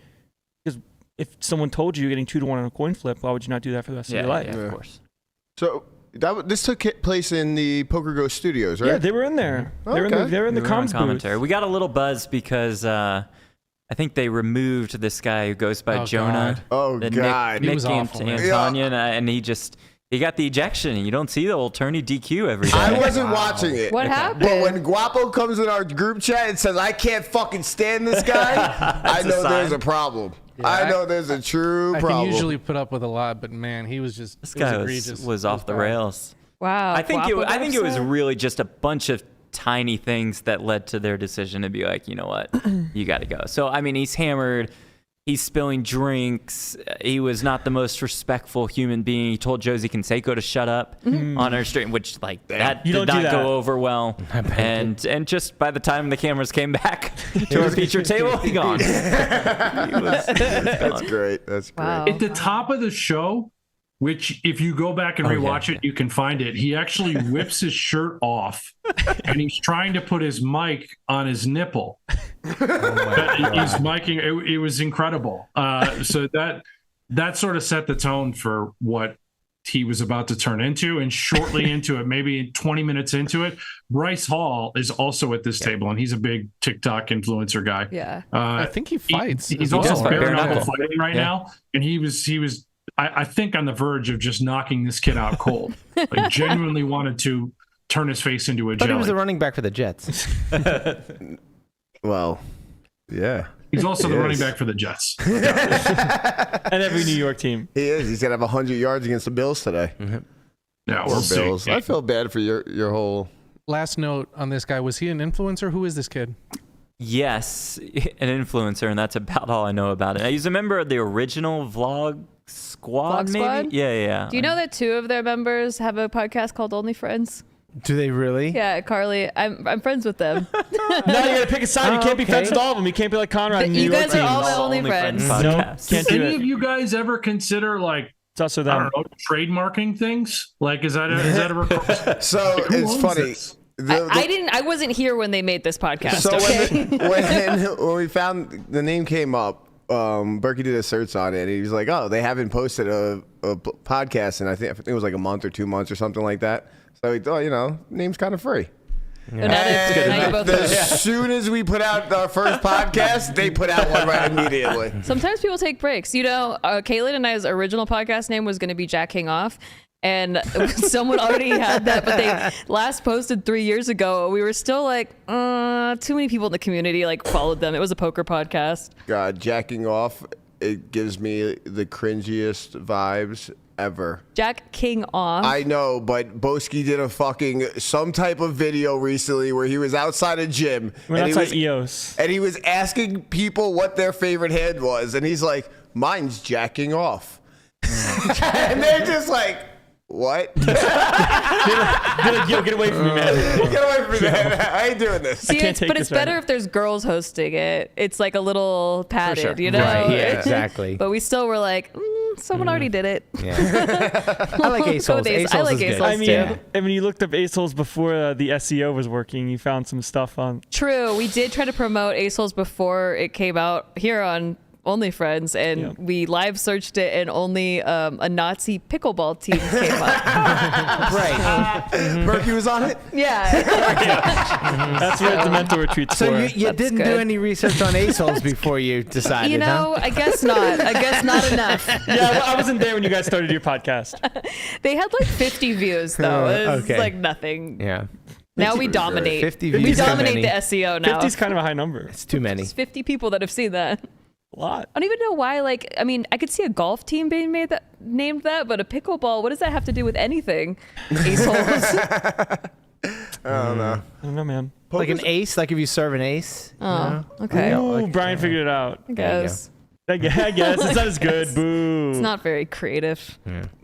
If someone told you you're getting 2-1 on a coin flip, why would you not do that for the rest of your life? Yeah, of course. So this took place in the Poker Go studios, right? Yeah, they were in there. They were in the We were on comms commentary. booth. We got a little buzz because I think they removed this guy who goes by Jonah. God. Oh, the God. He Nick was awful, man. Antonian, and he got the ejection, and you don't see the old tourney DQ every day. I wasn't watching it. What happened? But when Guapo comes in our group chat and says, I can't fucking stand this guy, I know there's a problem. I know there's a true I problem. can usually put up with a lot, but man, he was just This guy egregious. was off the bad. rails. Wow. I think Guapo it was upset? really just a bunch of tiny things that led to their decision to be like, you know what, you got to go. So I mean, he's hammered. He's spilling drinks. He was not the most respectful human being. He told Josie Canseco to shut up on her stream, which like that You did don't do not that. go over well. And just by the time the cameras came back to our feature table, he gone. That's great. That's great. Wow. At the top of the show, which if you go back and rewatch it, you can find it. He actually whips his shirt off and he's trying to put his mic on his nipple. He's miking. It was incredible. So that sort of set the tone for what he was about to turn into. And shortly into it, maybe 20 minutes into it, Bryce Hall is also at this table, and he's a big TikTok influencer guy. Yeah. I think he fights. He's as also well, bare right? knuckle fighting right now, and he was I think on the verge of just knocking this kid out cold. Like genuinely wanted to turn his face into a But he jelly. was the running back for the Jets. Well, yeah. He's also He the running is. back for the Jets. And every New York team. He is. He's gonna have 100 yards against the Bills today. Yeah, Or we'll see. Bills. I feel bad for your whole. Last note on this guy: was he an influencer? Who is this kid? Yes, an influencer, and that's about all I know about it. He's a member of the original Vlog Squad, Vlog maybe? Squad? Yeah. Do you know that 2 of their members have a podcast called Only Friends? Do they really? Yeah, Carly. I'm friends with them. Now you gotta pick a side. You can't be okay. friends with all of them. You can't be like Conrad and New You York guys are teams. all my only Friends friends. No, podcast. can't do Any of it. you guys ever consider like It's us or I them. don't know trademarking things? Like is that a request? So Who it's owns funny. this? I wasn't here when they made this podcast. So Okay. when we found the name came up, Berkey did a search on it. And he was like, "Oh, they haven't posted a podcast, and I think it was like a month or 2 months or something like that." So he thought, name's kind of free. And now you both As soon as we put out our first podcast, they put out one right immediately. Sometimes people take breaks. Kaylin and I's original podcast name was going to be Jack King Off. And someone already had that, but they last posted 3 years ago. We were still like, too many people in the community like followed them. It was a poker podcast. God, jacking off, it gives me the cringiest vibes ever. Jack King Off. I know, but Boski did some type of video recently where he was outside a gym We're he outside was, EOS. and he was asking people what their favorite hand was, and he's like, "Mine's jacking off," and they're just like, "What? They're like, yo, get away from me, man. Get away from me, man. I ain't doing this." See, can't take but it's this right better now. if there's girls hosting it. It's like a little padded, sure. you know? Right, yeah, exactly. But we still were like, someone already did it. Yeah. I like Ace Holes. Ace I Holes like is Ace good. Holes I mean, too. and when you looked up Ace Holes before the SEO was working, you found some stuff on. True. We did try to promote Ace Holes before it came out here on Only Friends, and Yep. we live searched it, and only a Nazi pickleball team came up. Right. Berkey was on it. Yeah. That's what the mentor retreats So for. you That's didn't do good. any research on Ace Holes before you decided, You know, I guess not. I guess not enough. Yeah, well, I wasn't there when you guys started your podcast. They had like 50 views, though. It was Okay. like nothing. Yeah. Now we dominate. 50 We views too dominate many. the SEO now. 50 is kind of a high number. It's too many. It's 50 people that have seen that. A lot. I don't even know why. Like, I mean, I could see a golf team being named that, but a pickleball. What does that have to do with anything? Ace Holes. I don't know. I don't know, man. Like an ace, like if you serve an ace. Oh, okay. Yeah. Ooh, like- Brian figured it out. I There you guess I guess it's not as good. Boo. it's not very creative.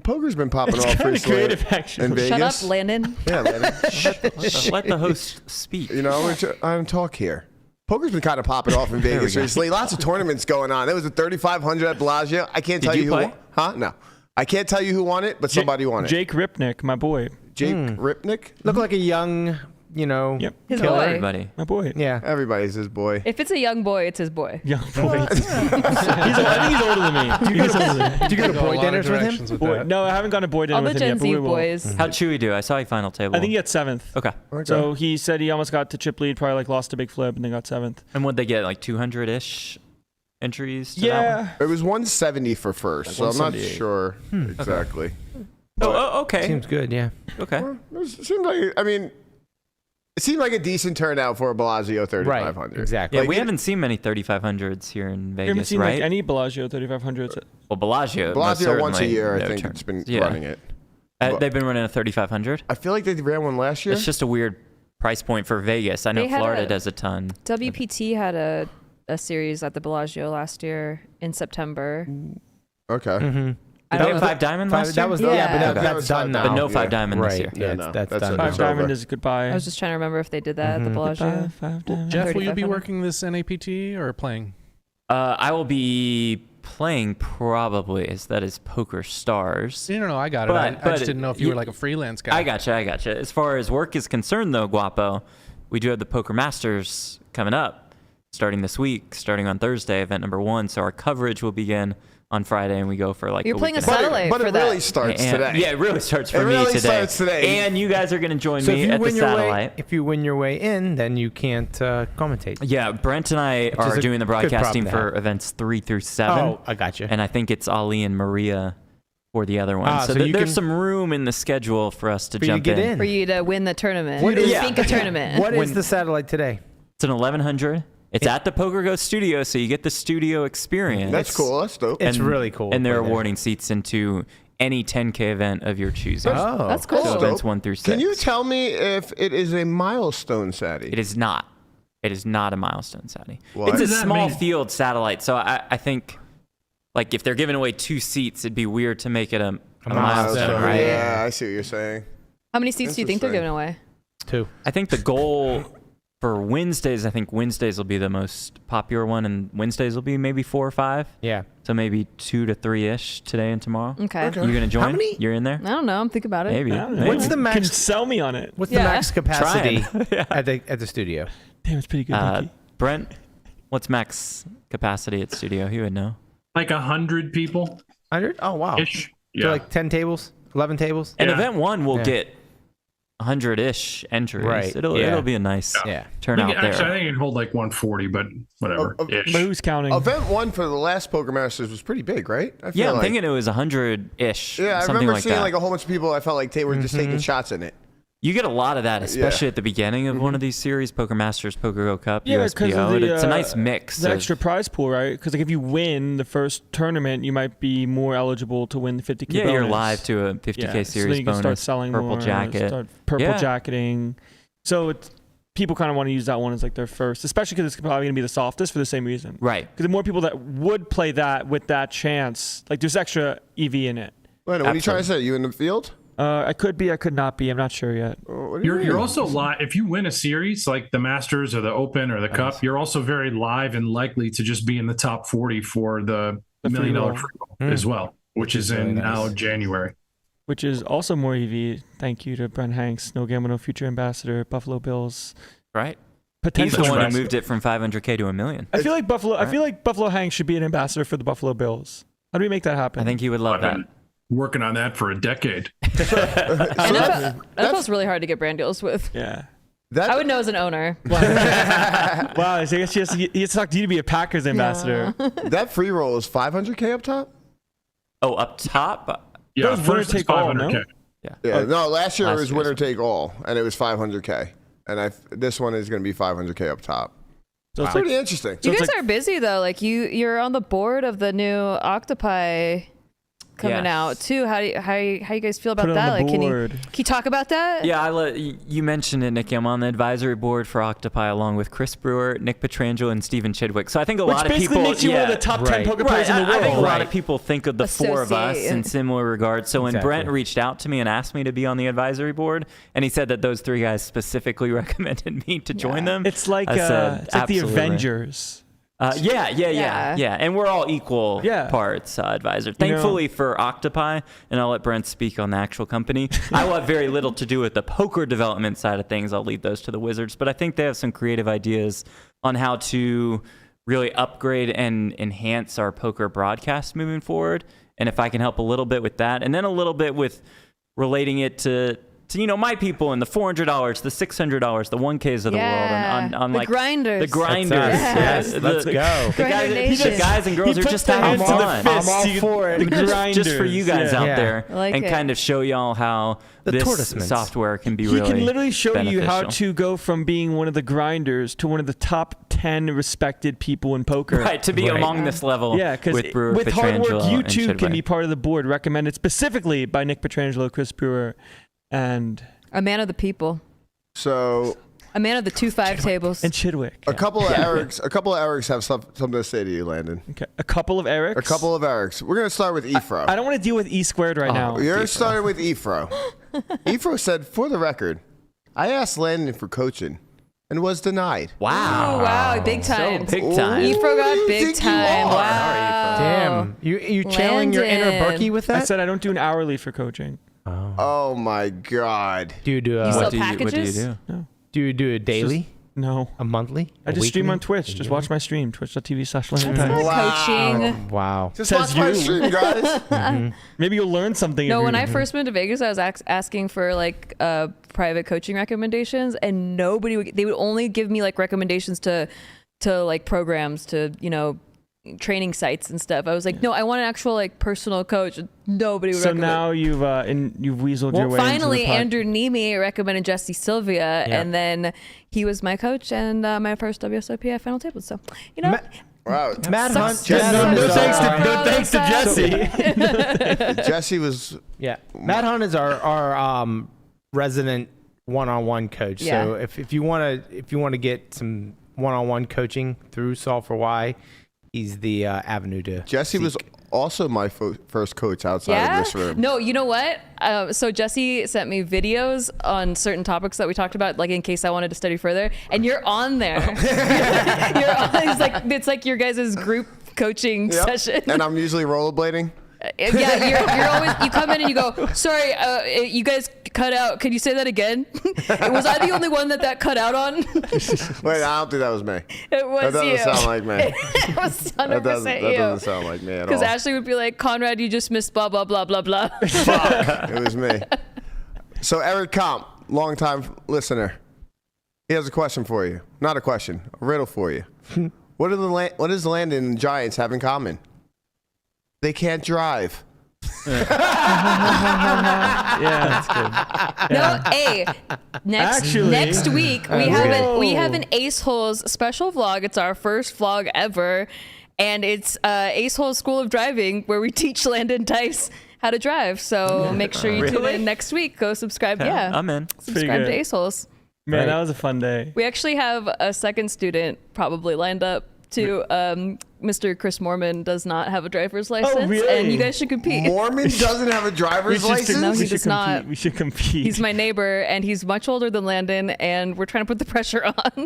Poker's been popping It's off kind of recently creative, in actually. Vegas. Shut up, Landon. Yeah, man. Let the host speak. I don't talk here. Poker's been kind of popping off in Vegas recently. Lots of tournaments going on. There was a 3,500 at Bellagio. I can't tell you you play? who. Huh? No. I can't tell you who won it, but somebody won it. Jake Ripnick, my boy. Jake Ripnick. Look like a young, Yep. His killer. boy. Everybody. My boy. Yeah. Everybody's his boy. If it's a young boy, it's his boy. Young boy. I think he's older than me. He's older than me. Did you go to Go a boy lot of dinners with him? directions with Boy, that. no, I haven't gone to boy dinner All the with him Gen yet, but we Z will. boys. How'd Chewy do? I saw you final table. I think he got 7th. Okay. So he said he almost got to chip lead, probably like lost a big flip, and then got 7th. And would they get like 200-ish entries to that one? Yeah. It was 170 for first, so I'm not 178. sure exactly. Oh, okay. Seems good, yeah. Okay. It seemed like, it seemed like a decent turnout for a Bellagio 3,500. Right, exactly. Yeah, Like, we haven't seen many 3,500s here in We haven't Vegas, seen right? like any Bellagio 3500s. Well, Bellagio. most Bellagio once a certainly year, I no think, turn- it's been Yeah. running it. They've been running a 3,500. I feel like they ran one last year. It's just a weird price point for Vegas. I know They had Florida a- does a ton. WPT had a series at the Bellagio last year in September. Okay. Mm-hmm. I Did they don't have know. 5 diamond last year? That was, Yeah. yeah, but Okay. that's done now. But no Yeah. 5 diamond this Right. year. Yeah, no, that's that's done. it. now. Five It's Diamond over. is goodbye. I was just trying to remember if they did that at the Bellagio. Goodbye, 5 Diamond. Jeff, will you be 3,500? working this NAPT or playing? I will be playing probably, as that is Poker Stars. No, I got it. I But just didn't know if you were like a freelance guy. I gotcha. As far as work is concerned, though, Guapo, we do have the Poker Masters coming up, starting this week, starting on Thursday, event number 1. So our coverage will begin on Friday, and we go for like You're playing a weekend. satellite But for it that. really starts And- today. Yeah, it really starts for It me really today. starts today. And you guys are going to join So if me you at the win your way, satellite. if you win your way in, then you can't commentate. Yeah, Brent and I is are a doing the good broadcasting problem to for events 3 through 7. Oh, I got you. And I think it's Ali and Maria for the other one. Ah, so so you there's can- some room in the schedule for us to For you to jump get in. For you to win the tournament. What the is- Finca tournament. What is When- the satellite today? It's an 1100. It's at the Poker Go studio, so you get the studio experience. That's cool. That's dope. It's really cool. And they're right there. awarding seats into any 10K event of your choosing. Oh, That's cool. So That's events dope. 1 through 6. Can you tell me if it is a milestone Satty? It is not. It is not a milestone satellite. What It's a does that small mean? field satellite, so I think like if they're giving away 2 seats, it'd be weird to make it a milestone, right? Yeah, I see what you're saying. How many seats do you think they're Interesting. giving away? 2. I think the goal for Wednesdays, I think Wednesdays will be the most popular one, and Wednesdays will be maybe 4 or 5. Yeah. So maybe 2 to 3-ish today and tomorrow. Okay. Okay. You're gonna join? How many? You're in there? I don't know. I'm thinking about it. Maybe. I don't know. maybe. What's the Can max? sell me on it. What's Yeah. the max capacity Trying. at the studio? Damn, it's pretty good. Nikki. Brent, what's max capacity at studio? He would know. Like 100 people 100? Oh wow. ish. So Yeah. like 10 tables, 11 tables. And Yeah. event 1 will Yeah. get 100-ish entries. Right. It'll Yeah. be a nice Yeah. turnout Actually, there. I think it can hold like 140, but whatever. Ish. But who's counting? Event 1 for the last Poker Masters was pretty big, right? I feel Yeah, I'm like. thinking it was 100-ish. Yeah, I something remember like seeing that. like a whole bunch of people. I felt like they were just taking shots in it. You get a lot of that, especially at the beginning of one of these series, Poker Masters, Poker Go Cup, Yeah, 'cause of USPO. the, It's a nice mix. The of- extra prize pool, right? Because like if you win the first tournament, you might be more eligible to win the 50K. yeah, bonus. you're live to a 50K Yeah, series so then you can bonus. start selling purple more, jacket. start purple Yeah. jacketing. So it's, people kind of want to use that one as like their first, especially because it's probably going to be the softest for the same reason. Right. Because the more people that would play that with that chance, like there's extra EV in it. Wait, what are you trying to say? You in the field? I could be, I could not be. I'm not sure yet. What do you mean? You're also live if you win a series like the Masters or the Open or the Cup. You're also very live and likely to just be in the top 40 for the $1 million roll. free roll as well, which is in now January. Which is also more EV. Thank you to Brent Hanks, No Gamble, No Future ambassador, Buffalo Bills. Right. He's Potential the one who ambassador. moved it from 500K to $1 million. I feel like Buffalo Hanks should be an ambassador for the Buffalo Bills. How do we make that happen? I think he would love I've that. been working on that for a decade. NFL's really hard to get brand deals with. Yeah. That, I would know as an owner. Wow. I guess he has to talk to you to be a Packers ambassador. that free roll is 500K up top? Oh, up top? Yeah, Those winner first it's take all, no? 500K. Yeah, no, last year it Last was year's. winner take all, and it was 500K. And this one is going to be 500K up top. So it's Pretty like, interesting. You it's guys like- are busy though. Like you're on the board of the new Octopi coming Yes. out too. How you guys feel about Put it that? on the Like, can board. you talk about that? Yeah, you mentioned it, Nikki. I'm on the advisory board for Octopi along with Chris Brewer, Nick Petrangelo, and Steven Chidwick. So I think a which lot of basically people makes you one of the top 10 right. poker players in the I world. think a lot Right. of people think of the four of us Associate. in similar regards. So when Exactly. Brent reached out to me and asked me to be on the advisory board, and he said that those 3 guys specifically recommended me to join them, It's like I said, it's like the absolutely. Avengers. Yeah. And we're all equal Yeah. parts advisor. know- Thankfully for Octopi, and I'll let Brent speak on the actual company, I will have very little to do with the poker development side of things. I'll leave those to the Wizards. But I think they have some creative ideas on how to really upgrade and enhance our poker broadcast moving forward. And if I can help a little bit with that, and then a little bit with relating it to my people and the $400, the $600, the 1Ks of the world, and on the like grinders. the grinders. That's us. Yes. Yes, let's go. Grinder Nation. The guys and girls He are puts just their having hands to the fun. fist. I'm all You- for it. The Just for grinders, you guys yeah. out Yeah. there, I like and it. kind of show y'all how The this tortoisements. software can be He really can literally show you how beneficial. to go from being one of the grinders to one of the top 10 respected people in poker. Right, to be Right. among this level Yeah, because with Brewer, with hard work, Petrangelo, you and too can Chidwick. be part of the board recommended specifically by Nick Petrangelo, Chris Brewer, and A man of the people. So A man of the 2-5 tables. Chidwick. a couple of Erics have something to say to you, Landon. Okay. A couple of Erics. A couple of Erics. We're going to start with Efro. I don't want to deal with E squared right now. You're starting with Efro. Efro said, for the record, I asked Landon for coaching and was denied. Oh, wow. Big time. Big time. Ooh. Efro got Who do you big think you time. are? Wow. Damn. You channeling your inner Landon. Berkey with I that? said I don't do an hourly for coaching. Oh my God. Do you do You sell What do you packages? do? do you do it daily? No. A monthly? I just stream on Twitch. Just watch my stream. Twitch.tv/Landon That's Tice. not coaching. Wow. Just Says watch my you. stream, guys. Maybe you'll learn something. No, if when you- I first moved to Vegas, I was asking for like private coaching recommendations, and they would only give me like recommendations to like programs, to training sites and stuff. I was like, no, I want an actual like personal coach. Nobody would So recommend. now you've weaseled your way Finally, into the pod. Andrew Nemi recommended Jesse Sylvia, and then he was my coach and my first WSOP final table. So, Wow. Matt Hunt. Sucks. Matt No Hunt is thanks to Jesse. Jesse was. Yeah, Matt Hunt is our resident one-on-one coach. Yeah. So if you want to get some one-on-one coaching through Solve4Y, he's the avenue to. Jesse was seek. also my first coach outside of this room. No, you know what? So Jesse sent me videos on certain topics that we talked about, like in case I wanted to study further. And you're on there. You're on. It's like your guys' group coaching session. And I'm usually rollerblading. Yeah, you're always, you come in and you go, sorry, you guys cut out. Can you say that again? Was I the only one that cut out on? Wait, I don't think that was me. It was That you. doesn't sound like me. It was 100% That you. doesn't sound like me at all. Because Ashley would be like, Conrad, you just missed blah, blah, blah, blah, blah. Fuck, it was me. So Eric Comp, longtime listener, he has a question for you. Not a question, a riddle for you. What does Landon and Giants have in common? They can't drive. Yeah, that's good. No, hey, next week we have an Ace Holes special vlog. It's our first vlog ever, and it's Ace Holes School of Driving, where we teach Landon Tice how to drive. So make sure you tune in next week. Go subscribe. Yeah, I'm in. subscribe good. to Ace Holes. Man, Right. that was a fun day. We actually have a second student probably lined up too. Mr. Chris Mormon does not have a driver's license, really? and you guys should compete. Mormon doesn't have a driver's license? No, he we should does compete. not. We should compete. He's my neighbor, and he's much older than Landon, and we're trying to put the pressure on.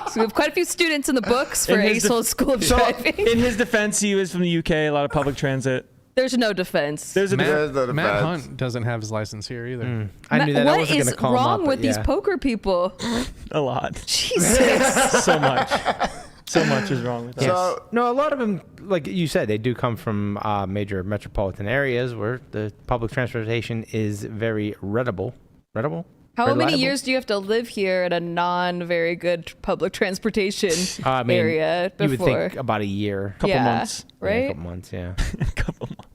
So we have quite a few students in the books for In his Ace Holes School of Driving. In his defense, he was from the UK, a lot of public transit. There's no defense. There's a There's no Matt defense. Hunt doesn't have his license here either. I knew that. I What wasn't is going to call him wrong up, with but these yeah. poker people? a lot. Jesus. So much. So much is wrong with that. So, No, a lot of them, like you said, they do come from major metropolitan areas where the public transportation is very readable. Readable? How many Reliable? years do you have to live here in a non-very good public transportation I mean, area before? You would think about a year. Couple Yeah, months. Yeah, a right? couple months, yeah. A couple months.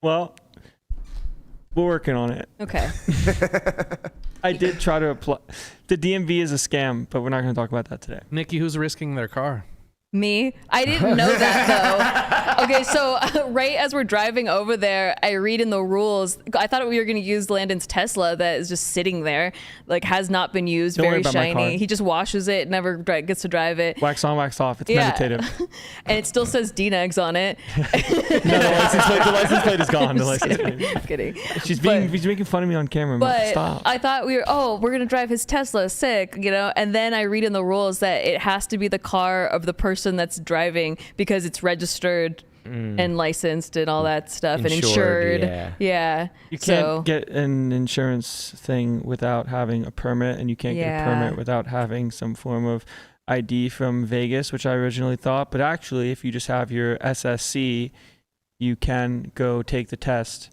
Well, we're working on it. Okay. I did try to apply. The DMV is a scam, but we're not going to talk about that today. Nikki, who's risking their car? Me? I didn't know that though. Okay, so right as we're driving over there, I read in the rules. I thought we were going to use Landon's Tesla that is just sitting there, like has not been used, Don't worry very about my car. shiny. He just washes it, never gets to drive it. Wax on, wax off. It's Yeah. meditative. And it still says D-Negs on it. No, the license plate is gone. The license plate. Just kidding. She's making fun of me on camera. But Stop. I thought we're going to drive his Tesla, sick, and then I read in the rules that it has to be the car of the person that's driving because it's registered and licensed and all that stuff and Insured, insured. Yeah. You can't So, get an insurance thing without having a permit, and you can't get a Yeah. permit without having some form of ID from Vegas, which I originally thought. But actually, if you just have your SSC, you can go take the test.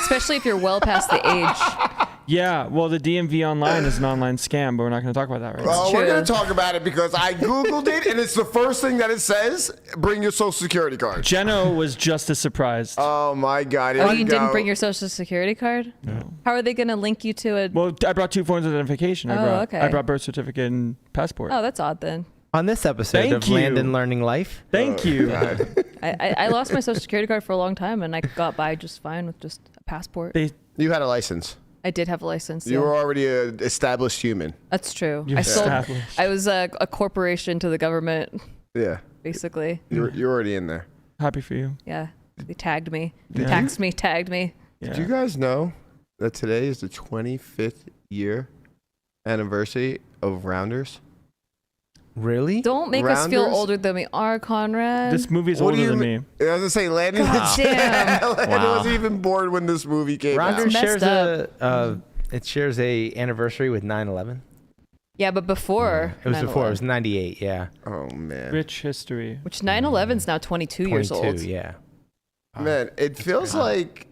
especially if you're well past the age. Yeah, well, the DMV online is an online scam, but we're not going to talk about that right now. well, we're true. going to talk about it because I Googled it and it's the first thing that it says. Bring your social security card. Jeno was just as surprised. Oh my God. Here Oh, we you didn't go. bring your social security card? No. How are they going to link you to a... Well, I brought 2 forms of identification. okay. I brought birth certificate and passport. Oh, that's odd then. On this episode Thank of you. Landon Learning Life, Thank you. God. I lost my social security card for a long time and I got by just fine with just a passport. You had a license. I did have a license. You yeah. were already an established human. That's true. You're I sold. established. I was a corporation to the government, Yeah. basically. You're already in there. Happy for you. Yeah, they tagged me, Yeah. taxed me, tagged me. Yeah. Did you guys know that today is the 25th year anniversary of Rounders? really? Don't make us feel Rounders? older than we are, Conrad. This movie's What do older you than mean? me. I was gonna say Landon. God damn. Landon Wow. wasn't even born when this movie came Rounders out. messed shares up. it shares a anniversary with 9/11. Yeah, but before. It was before. It 9/11, was 98. Yeah. Oh man. Rich history. Which 9/11's now 22 years old. Yeah. Man, it feels like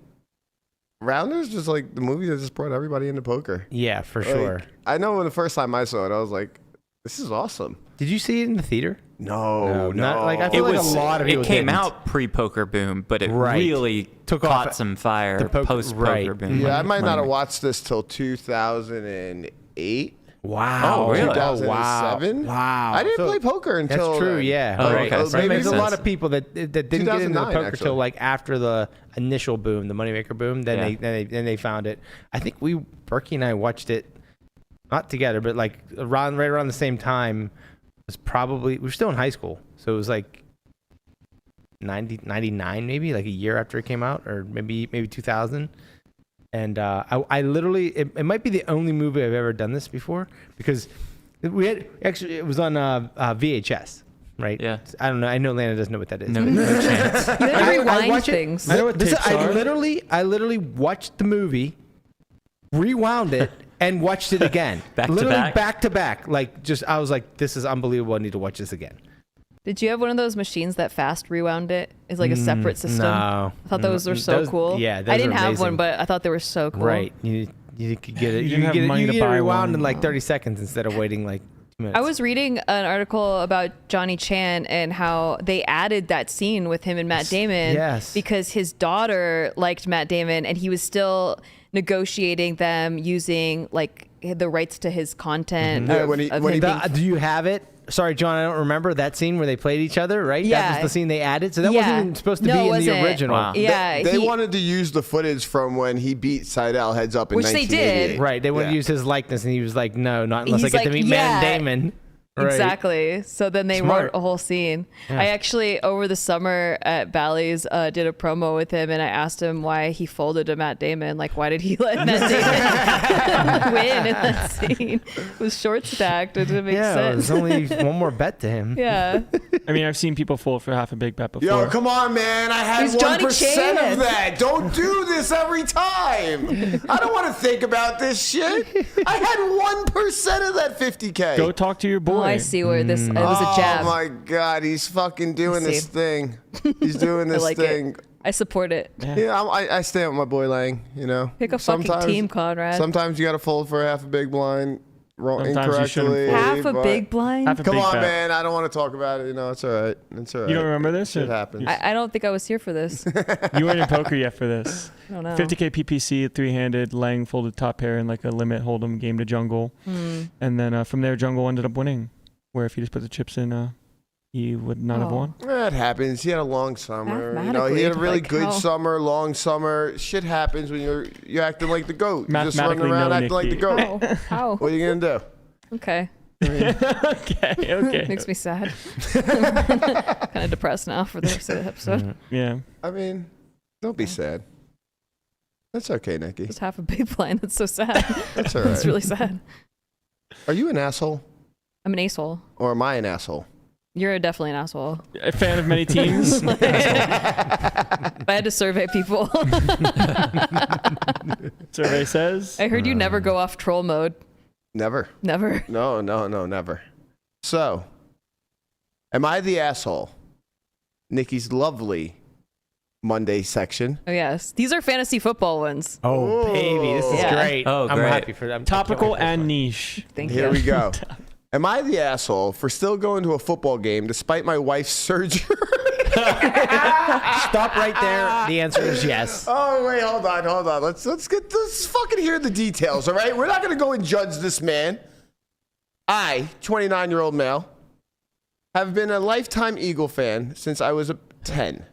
Rounders just like the movie that just brought everybody into poker. Yeah, for Like, sure. I know when the first time I saw it, I was like, "This is awesome." Did you see it in the theater? No, not like I It feel like was. a lot of people It came didn't. out pre-poker boom, but it Right. really Took caught off some fire the poker- post-poker right. boom. Yeah, I Like, might not have money- watched this till Wow. 2008. Oh, really? 2007. Wow. I didn't So- play poker until. That's true. then. Yeah. Oh, right. okay. So That there's makes a lot sense. of people that didn't get into the 2009, poker actually. till like after the initial boom, the moneymaker boom. Then Yeah. then they found it. I think Berkey and I watched it, not together, but like right around the same time. It was probably we were still in high school, so it was like 99 maybe, like a year after it came out, or maybe 2000. And I literally it might be the only movie I've ever done this before, because we had actually it was on VHS, right? Yeah. I don't know. I know Landon doesn't know what that is. No, no chance. You have to rewind watch it. things. I know what tapes I are. literally watched the movie, rewound it, and watched it again. Back to literally back? to back. Like I was like, this is unbelievable. I need to watch this again. Did you have one of those machines that fast rewound it? It's like a separate system. No. I thought those were so Those- cool. yeah, those I didn't are have amazing. one, but I thought they were so cool. Right. You could get it. You You didn't could have get it, money you to could get it buy rewound one. in like 30 seconds instead of waiting like 2 minutes. I was reading an article about Johnny Chan and how they added that scene with him and Matt Damon Yes. because his daughter liked Matt Damon and he was still negotiating them using like the rights to his content. Yeah, of- when he- of when him he- being- Do you have it? Sorry, John, I don't remember that scene where they played each other, right? That Yeah. was the scene they added. So that Yeah. wasn't even supposed to No, be it in the wasn't. original. Wow. yeah, They he- wanted to use the footage from when he beat Seidel heads up in Which they 1988. did. Right. They wanted Yeah. to use his likeness, and he was like, no, not unless He's I get to like, meet yeah. Matt Damon. Right. Exactly. So then they Smart. wrote a whole scene. Yeah. I actually, over the summer at Bally's, did a promo with him, and I asked him why he folded to Matt Damon. Like, why did he let Matt Damon win in that scene? It was short stacked. It didn't make Yeah, sense. there's only one more bet to him. Yeah. I mean, I've seen people fold for half a big bet before. Yo, come on, man. I had He's Johnny 1% Chan. of that. Don't do this every time. I don't want to think about this shit. I had 1% of that 50K. Go talk to your boy. Oh, I see where this. It was a Oh jab. my God, he's fucking doing I see. this thing. He's doing I this like thing. it. I support it. Yeah, I stand with my boy Lang. You know, Pick a fucking team, Conrad. Sometimes you got to fold for half a big blind, wrong, Sometimes you shouldn't incorrectly. fold. Half a but- big blind. Half a Come big on, bet. man. I don't want to talk about it. You know, it's all right. It's all right. You don't remember this? Shit happens. I don't think I was here for this. You weren't in poker yet for this. I don't know. 50K PPC, three-handed. Lang folded top pair in like a limit hold'em game to jungle, and then from there jungle ended up winning. Where if you just put the chips in, he would not have Oh. won. It happens. He had a long summer. You know, he had a Mathematically, really like good how- summer, long summer. Shit happens when you're acting like the goat. You're just running Mathematically, around no, acting like the Nikki. goat. Oh, how? What are you gonna do? Okay. okay. Makes me sad. Kind of depressed now for the rest of the episode. Yeah. I mean, don't be sad. That's okay, Nikki. Just half a big blind. That's so sad. That's all That's right. really sad. Are you an asshole I'm an asshole. or am I an asshole? You're definitely an asshole. A fan of many teams. If I had to survey people. Survey says. I heard you never go off troll mode. Never. Never. No, never. So, am I the asshole? Nikki's lovely Monday section. Oh, yes. These are fantasy football ones. Oh, baby, this is Yeah. great. Oh, I'm great. happy for them. Topical and niche. Thank Here you. we go. Am I the asshole for still going to a football game despite my wife's surgery? Stop right there. The answer is yes. Oh wait, hold on. Let's fucking hear the details, all right? We're not gonna go and judge this man. I, 29-year-old male, have been a lifetime Eagle fan since I was 10.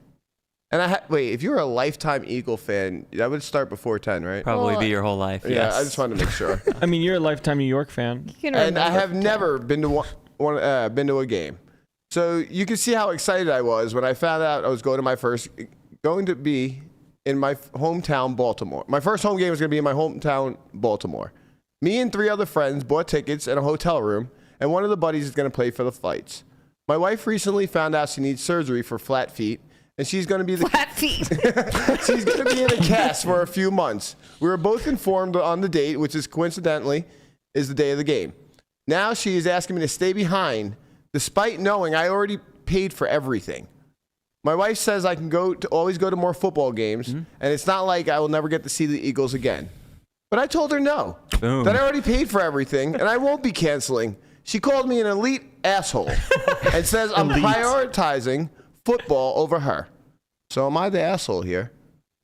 And wait, if you're a lifetime Eagle fan, that would start before 10, right? Probably Well, be your whole life. Yeah, Yes. I just wanted to make sure. I mean, you're a lifetime New York fan. You can And I remember. have never been to been to a game. So you can see how excited I was when I found out I was going to be in my hometown, Baltimore. My first home game was going to be in my hometown, Baltimore. Me and 3 other friends bought tickets and a hotel room, and one of the buddies is going to play for the flights. My wife recently found out she needs surgery for flat feet, and she's going to be Flat feet. she's going to be in a cast for a few months. We were both informed on the date, which is coincidentally is the day of the game. Now she is asking me to stay behind, despite knowing I already paid for everything. My wife says I can always go to more football games, and it's not like I will never get to see the Eagles again. But I told her no, that I already paid for everything, and I won't be canceling. She called me an elite asshole and says I'm prioritizing football over her. So am I the asshole here?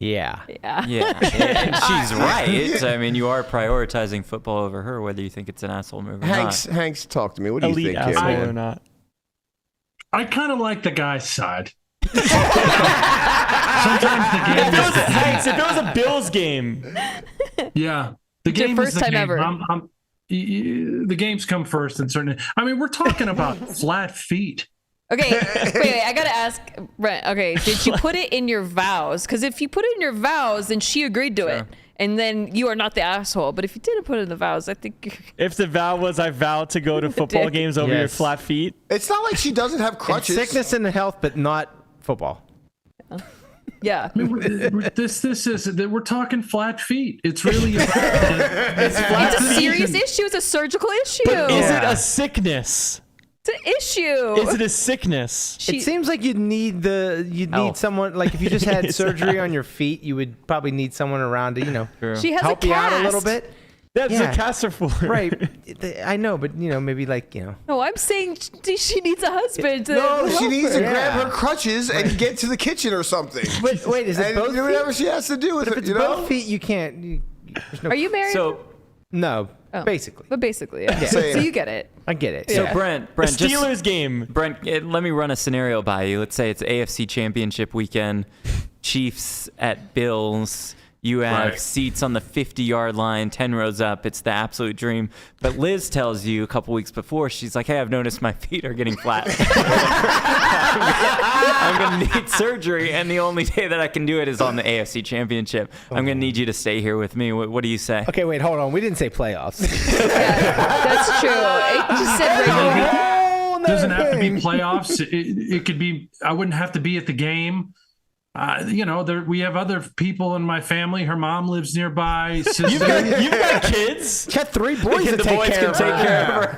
Yeah. Yeah, and she's right. I mean, you are prioritizing football over her, whether you think it's an asshole move or not. Hanks, talk to me. What do you Elite think here, asshole man? or not? I kind of like the guy's side. Sometimes the game is the Hanks, if it was a Bills game. Yeah. The It's your game first is the time game. ever. The games come first in certain. I mean, we're talking about flat feet. Okay, wait, I gotta ask, Brent. Okay, did you put it in your vows? Because if you put it in your vows, then she agreed to it, and then you are not the asshole. But if you didn't put it in the vows, I think. If the vow was I vowed to go to football Dick. games over your Yes. flat feet. It's not like she doesn't have It's crutches. sickness and health, but not football. Yeah. This is we're talking flat feet. It's really It's a serious issue. It's a surgical issue. But is it Yeah. a sickness? It's an issue. Is it a sickness? It seems like you'd need someone, like if you just had surgery on your feet, you would probably need someone around to, She has help a you out a cast. little bit. That's Yeah. what casts are for. Right. I know, but maybe No, I'm saying she needs a husband. To No, she help needs to her. grab her crutches and get to the kitchen or something. But wait, is it And both do whatever feet? she has to do with If it, it's you know? both feet, you can't. There's no, Are you married? So, No, Oh. basically. But basically, yeah. Same. So you get it. I get it. so Yeah. Brent, The just Steelers game. Brent, let me run a scenario by you. Let's say it's AFC Championship weekend, Chiefs at Bills. You have Right. seats on the 50-yard line, 10 rows up. It's the absolute dream. But Liz tells you a couple weeks before, she's like, hey, I've noticed my feet are getting flat. I'm going to need surgery, and the only day that I can do it is on the AFC Championship. I'm going to need you to stay here with me. What do you say? Okay, wait, hold on. We didn't say playoffs. Yeah, that's true. It just said regular. It doesn't have to be playoffs. It could be. I wouldn't have to be at the game. We have other people in my family. Her mom lives nearby. Sister. You've got kids. She had 3 boys to The take boys care can of. take care of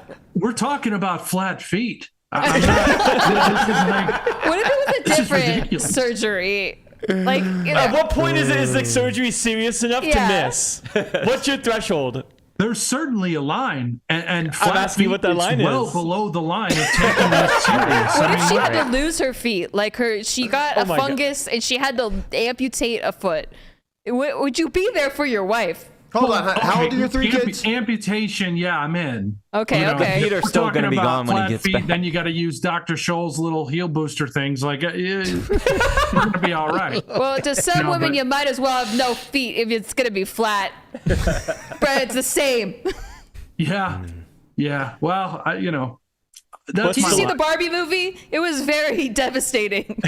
her. We're talking about flat feet. I'm not, this is like, What if it was a This is different ridiculous. surgery? Like, At what point is like surgery serious enough to Yeah. miss? What's your threshold? there's certainly a line, and flat asking feet, what that it's line well is. below the line of taking this serious. what I if mean, she had to lose her feet? Like she got a my God. fungus and she had to amputate a foot. Would you be there for your wife? Hold on. How old are your 3 kids? Amputation, yeah, I'm in. Okay, okay. feet are If we're still talking gonna be about gone when he flat gets feet, back. Then you got to use Dr. Scholl's little heel booster things. Like, you're going to be all right. Well, to some No, women, but- you might as well have no feet if it's gonna be flat. But it's the same. Yeah. Yeah. Well, that's Did you my see life. the Barbie movie? It was very devastating.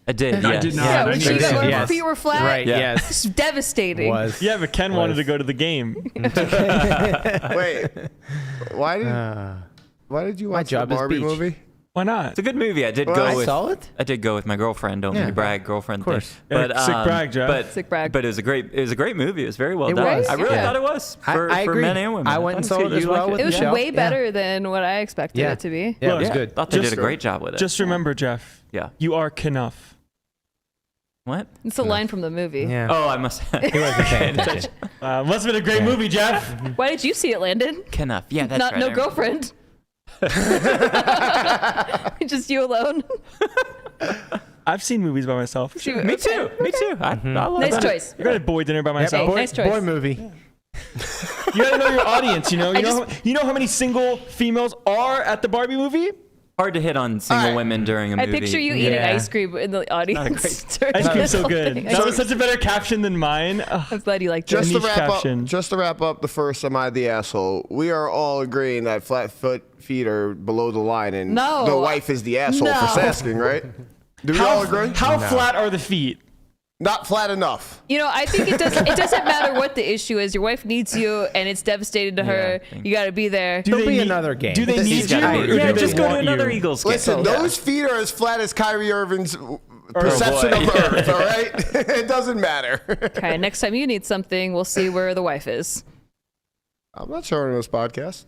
I did. I yes. did not. Yeah, I when need she to got see her that. feet were flat. Right, Yeah. yes. It's devastating. Was. Yeah, but Ken wanted to go to the game. Wait. Why did you watch the job is Barbie beach. movie? Why not? It's a good movie. I did Well, go I with. saw it. I did go with my girlfriend. Don't Yeah. mean to brag, girlfriend thing. course. But Yeah, sick brag, Jeff. But Sick brag. But it was a great movie. It was very well It done. was, I really yeah. thought it was for, I for agree. men and women. I went and thought saw was it good. as You well liked with It was Michelle. way Yeah. better than what I expected Yeah. it to be. Yeah, it was Yeah, good. thought they Just- did a great job with it. Just remember, Jeff. Yeah. You are Knuff. What? It's a line from the movie. Yeah. Oh, I must. He wasn't paying attention. Must have been a great movie, Jeff. Why did you see it, Landon? Knuff. Yeah, that's Not right. no I remember. girlfriend. Just you alone. I've seen movies by myself. Me too. Me too. I love Nice that. choice. I got a boy dinner by Yep, myself. boy, nice choice. boy movie. You gotta know your audience. You know. I You know how many single females are at the Barbie movie? Hard to hit on single women during a I movie. picture you eating Yeah. ice cream in the audience. during Ice cream's the so whole good. thing. That was such a better caption than mine. Ugh. I'm glad you liked Just it. to niche wrap caption. up, just to wrap up the first "Am I the Asshole?" We are all agreeing that flat feet are below the line, and No. the wife is the asshole for No. asking, right? Do we all agree? How flat are the feet? Not flat enough. You know, I think it doesn't matter what the issue is. Your wife needs you, and it's devastating to her. thank You got to be there. Do There'll they be need- another game. Do they He's need you? gotta be- or do Yeah, they just go to want another you? Eagles game. Listen, those feet are as flat as Kyrie Irving's Oh, perception boy. of Earth. All right, it doesn't matter. Okay, next time you need something, we'll see where the wife is. I'm not showing this podcast.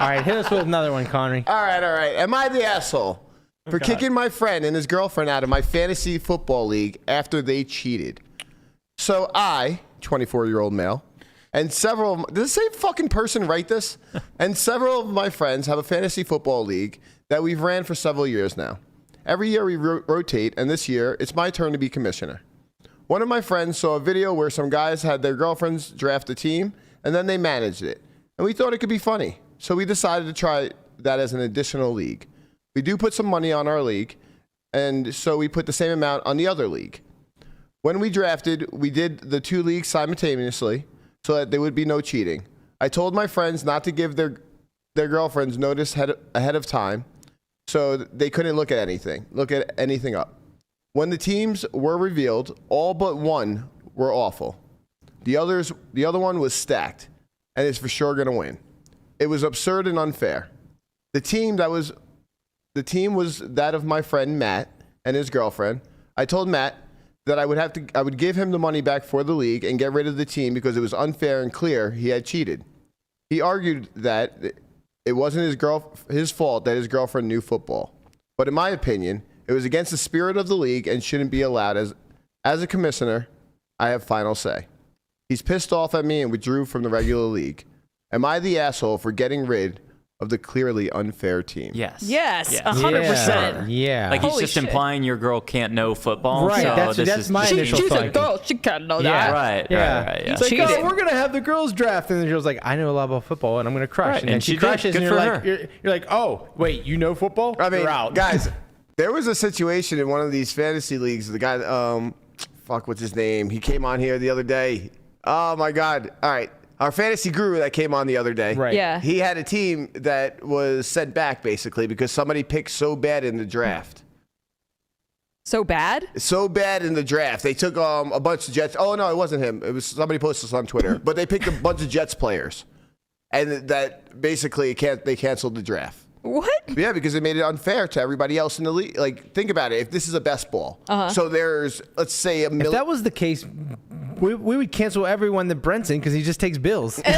All right, hit us with another one, Connery. All right. Am I the asshole for kicking my friend and his girlfriend out of my fantasy football league after they cheated? So I, 24-year-old male, and several of does the same fucking person write this? And several of my friends have a fantasy football league that we've ran for several years now. Every year we rotate, and this year it's my turn to be commissioner. One of my friends saw a video where some guys had their girlfriends draft a team, and then they managed it. And we thought it could be funny, so we decided to try that as an additional league. We do put some money on our league, and so we put the same amount on the other league. When we drafted, we did the two leagues simultaneously so that there would be no cheating. I told my friends not to give their girlfriends notice ahead of time, so they couldn't look at anything up. When the teams were revealed, all but one were awful. The other one was stacked, and is for sure going to win. It was absurd and unfair. The team was that of my friend Matt and his girlfriend. I told Matt that I would give him the money back for the league and get rid of the team because it was unfair and clear he had cheated. He argued that it wasn't his fault that his girlfriend knew football. But in my opinion, it was against the spirit of the league and shouldn't be allowed. As a commissioner, I have final say. He's pissed off at me and withdrew from the regular league. Am I the asshole for getting rid of the clearly unfair team? Yes. Yes, Yes. 100%. Yeah. Like he's Holy just shit. implying your girl can't know football. Right, So that's my initial She's a thought. girl. She can't know Yeah. that. Right. Yeah. Right. Yeah. It's like, Cheated. oh, we're gonna have the girls draft, and the girl's like, I know a lot about football, and I'm gonna crush. Right, And then and she she did. crushes, Good and you're for like, her. you're like, oh, wait, you know football? I mean, You're out, guys, there was a situation in one of these fantasy leagues. The guy, what's his name? He came on here the other day. Oh my God! All right, our fantasy guru that came on the other day. Right. Yeah. He had a team that was sent back basically because somebody picked so bad in the draft. So bad? So bad in the draft. They took a bunch of Jets. Oh no, it wasn't him. It was somebody posted this on Twitter. But they picked a bunch of Jets players, and that basically they canceled the draft. What? Yeah, because it made it unfair to everybody else in the league. Like, think about it. If this is a best ball, so there's, let's say, If that was the case, we would cancel everyone that Brent's in because he just takes bills. Yeah,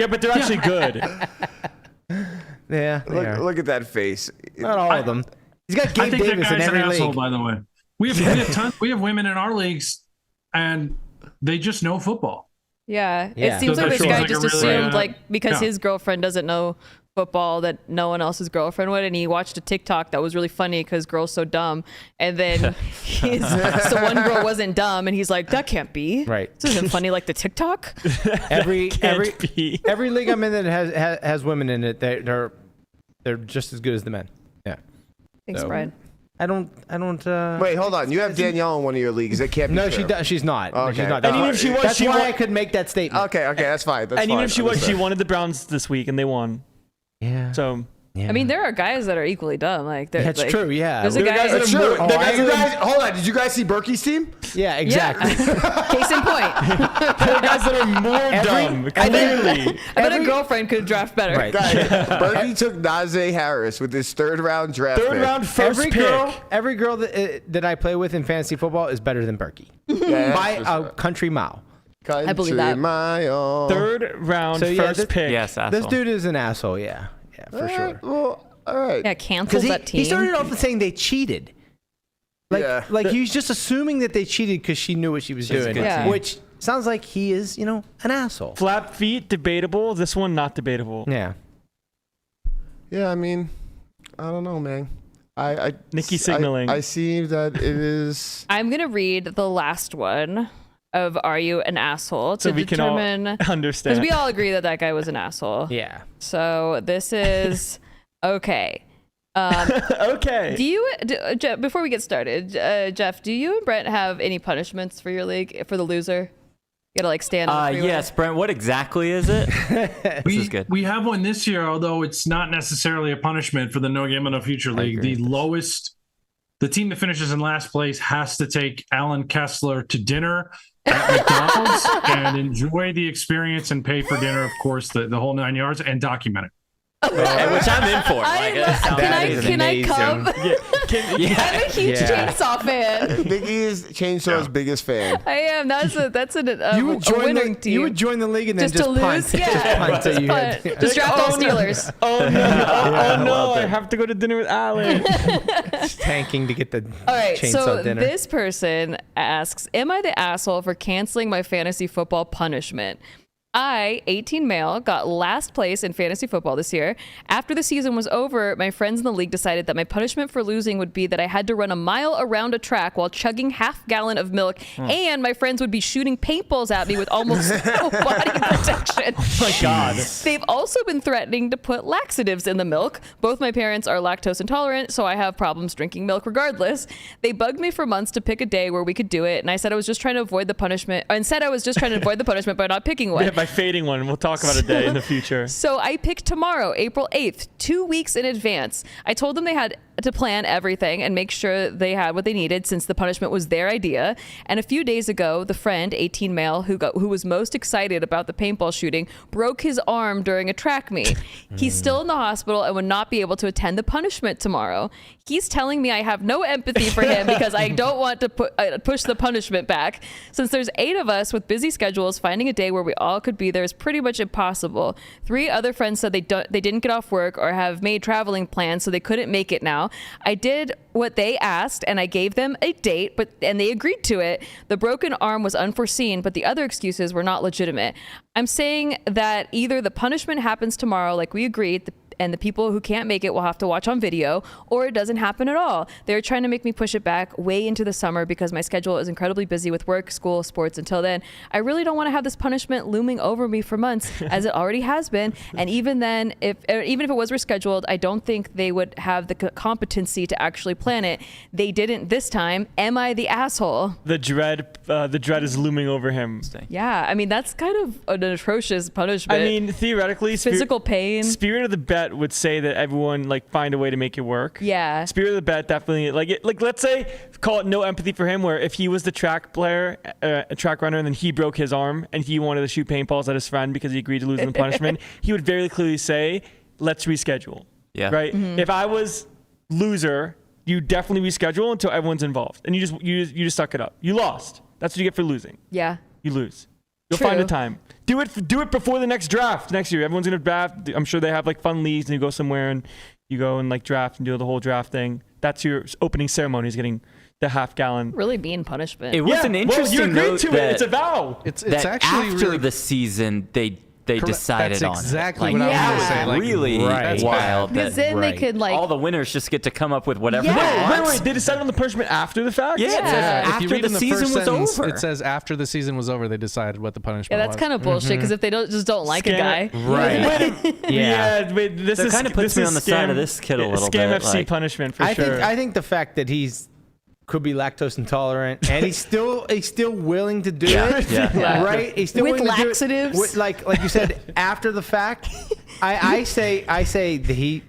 but they're actually good. Yeah. they are. Look at that face. Not all of them. He's got I Gabe think that Davis in guy's an every asshole, league. by the way. We have women in our leagues, and they just know football. Yeah. Yeah. It seems So like that this seems guy like a just really, assumed, like, because yeah. his girlfriend doesn't know football, that no one else's girlfriend would. And he watched a TikTok that was really funny because girls so dumb. And then so one girl wasn't dumb, and he's like, that can't be. Right. This isn't funny like the TikTok. Every be. every league I'm in that has women in it, they're just as good as the men. Yeah. Thanks, So- Brian. I don't. Wait, hold on. You have Danielle in one of your leagues. It can't be No, true. she does. She's not. Okay. She's not. And even if she was, that's she why wa- I could make that statement. Okay, that's fine. That's And even fine. if she was, she Understood. wanted the Browns this week, and they won. Yeah. So Yeah. I mean, there are guys that are equally dumb. Like, that's like, true. Yeah. There's a guy. guys that That's are true. more- they're guys You that are- guys, hold on. Did you guys see Berkey's team? Yeah. Exactly. Yeah. Case in point. they're guys that are more dumb. Clearly. I bet a girlfriend could draft better. Right. Guys, Berkey took Najee Harris with his third round draft Third pick. round, first Every girl that I play with in fantasy football is better than Berkey Yeah, by for a sure. country mile. I believe that. Country mile. Third round, So, yeah, first this- pick. Yes, This asshole. dude is an asshole. Yeah. Yeah, for sure. Well, all right. Yeah, cancel Because that team. he started off with saying they cheated. Yeah. Like he was just assuming that they cheated because she knew what she was She's a doing. good Yeah. team. Which sounds like he is, an asshole. Flat feet, debatable. This one, not debatable. Yeah. Yeah, I mean, I don't know, man. Nikki signaling. I see that it is. I'm gonna read the last one of "Are you an asshole?" to So we can all determine, understand. because we all agree that guy was an asshole. Yeah. So this is okay. Okay. Before we get started, Jeff, do you and Brent have any punishments for your league for the loser? You gotta stand. on the freeway? Yes, Brent. What exactly is it? This is good. We have one this year, although it's not necessarily a punishment for the No Game No Future League. agree The team that finishes in last place has to take Alan Kessler to dinner at McDonald's and enjoy the experience and pay for dinner, of course, the whole 9 yards, and document it. Which I'm in for. Like, that sounds Can I amazing. come? I'm a huge chainsaw fan. Nikki is Chainsaw's biggest fan. I am. That's an You would a join winning the team. You would join the league and then just to punt. lose. Yeah. Just punt till you Punt. had- Just draft all Steelers. Oh no! I have to go to dinner with Alex. Just tanking to get the All right, chainsaw so dinner. this person asks, am I the asshole for canceling my fantasy football punishment? I, 18 male, got last place in fantasy football this year. After the season was over, my friends in the league decided that my punishment for losing would be that I had to run a mile around a track while chugging half-gallon of milk, and my friends would be shooting paintballs at me with almost no body protection. Oh my God. They've also been threatening to put laxatives in the milk. Both my parents are lactose intolerant, so I have problems drinking milk regardless. They bugged me for months to pick a day where we could do it, and I said I was just trying to avoid the punishment, by not picking one. Yeah, by fading one. We'll talk about a day in the future. So I picked tomorrow, April 8th, 2 weeks in advance. I told them they had to plan everything and make sure they had what they needed since the punishment was their idea. And a few days ago, the friend, 18 male, who was most excited about the paintball shooting, broke his arm during a track meet. He's still in the hospital and would not be able to attend the punishment tomorrow. He's telling me I have no empathy for him because I don't want to push the punishment back. Since there's 8 of us with busy schedules, finding a day where we all could be there is pretty much impossible. 3 other friends said they didn't get off work or have made traveling plans, so they couldn't make it now. I did what they asked and I gave them a date, and they agreed to it. The broken arm was unforeseen, but the other excuses were not legitimate. I'm saying that either the punishment happens tomorrow like we agreed, and the people who can't make it will have to watch on video, or it doesn't happen at all. They're trying to make me push it back way into the summer because my schedule is incredibly busy with work, school, sports until then. I really don't want to have this punishment looming over me for months, as it already has been. And even then, even if it was rescheduled, I don't think they would have the competency to actually plan it. They didn't this time. Am I the asshole? The dread is looming over him. Yeah, I mean, that's kind of an atrocious punishment. I mean, theoretically, physical pain. Spirit of the bet would say that everyone find a way to make it work. Yeah. Spirit of the bet definitely let's say call it no empathy for him, where if he was the track player, a track runner, and then he broke his arm and he wanted to shoot paintballs at his friend because he agreed to lose the punishment, he would very clearly say, let's reschedule. Yeah. Right? Mm-hmm. If I was loser, you definitely reschedule until everyone's involved. And you just suck it up. You lost. That's what you get for losing. Yeah. You lose. You'll True. find a time. Do it before the next draft next year. Everyone's gonna draft. I'm sure they have fun leagues, and you go somewhere and you go and draft and do the whole draft thing. That's your opening ceremony, is getting the half-gallon. Really mean punishment. It was an interesting you agreed note to that, it. It's a vow. It's that actually after really the season they decided That's on exactly it. what I was Yeah. gonna say. Like, Really right. wild. Because That then they could all the winners just get to come up with whatever Yeah. they want. Wait. They decided on the punishment after the fact? Yeah. Yeah. if you After read the in the season first was sentence, over. it says after the season was over, they decided what the punishment Yeah, that's was. kind of bullshit because if they don't like a guy. Right. Yeah. Wait, this That is kind of puts this me is on the side of this kid a little Scam bit. FC punishment for I sure. think the fact that he's could be lactose intolerant and he's still willing to do it. Yeah. Right? He's still With willing to do it laxatives? with, like you said, after the fact. I say that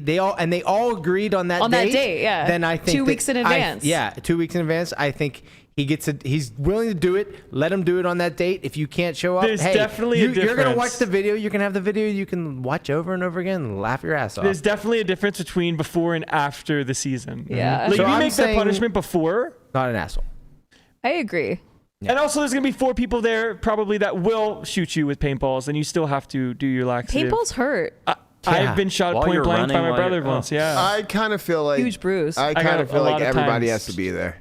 they all agreed on that On date. that date, yeah. Then I think 2 weeks in advance. 2 weeks in advance. I think he's willing to do it. Let him do it on that date. If you can't show up, There's definitely a you're gonna watch difference. the video. You can have the video. You can watch over and over again and laugh your ass off. There's definitely a difference between before and after the season. Yeah. Like So if you I'm make saying- that punishment before, Not an asshole. I agree. and also there's gonna be 4 people there probably that will shoot you with paintballs, and you still have to do your laxative. Paintballs hurt. I've been shot While point you're blank running, by my while brother you're- once. oh. Yeah. I kind of feel like Huge bruise. I got kind of a feel lot like of everybody times. has to be there.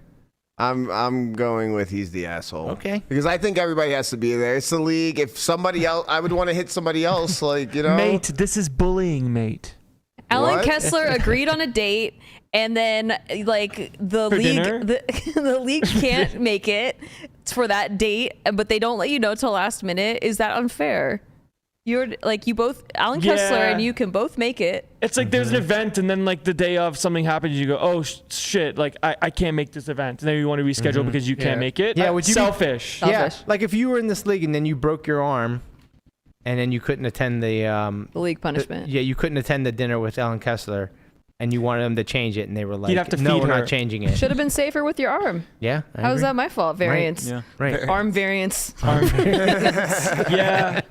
I'm going with he's the asshole. Okay. Because I think everybody has to be there. It's the league. If somebody else, I would want to hit somebody else. Mate, this is bullying, mate. Alan What? Kessler agreed on a date, and then the For league dinner? the league can't make it for that date, but they don't let you know till last minute. Is that unfair? You're you both, Alan Kessler Yeah. and you can both make it. It's like there's an event, and then the day of something happens, you go, oh shit, I can't make this event, and then you want to reschedule because you can't Yeah. make it. Yeah, would you be- selfish. Selfish. Yeah, like if you were in this league and then you broke your arm, and then you couldn't attend the The league punishment. you couldn't attend the dinner with Alan Kessler, and you wanted them to change it, and they were like, You'd have to "No, feed we're her. not changing it." Should have been safer with your arm. Yeah. I How is agree. that my fault? Variance. Yeah. Right. Arm variance. Yeah.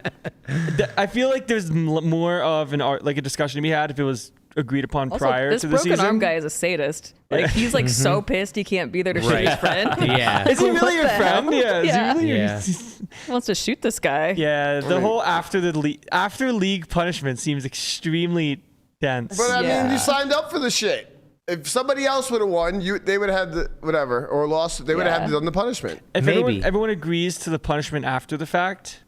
I feel like there's more of an art, like a discussion to be had if it was agreed upon Also, prior this to the broken season. arm guy is a sadist. Like he's like so pissed he can't be there to shoot Right. his friend. Yeah. Is he really What your the friend? hell? Yeah. Is Yeah. he really Yeah. He wants to shoot this guy. Yeah. The whole after league punishment seems extremely dense. But I mean, Yeah. you signed up for the shit. If somebody else would have won, they would have had the whatever or lost. They would have Yeah. had to done the punishment. If Maybe. everyone agrees to the punishment after the fact,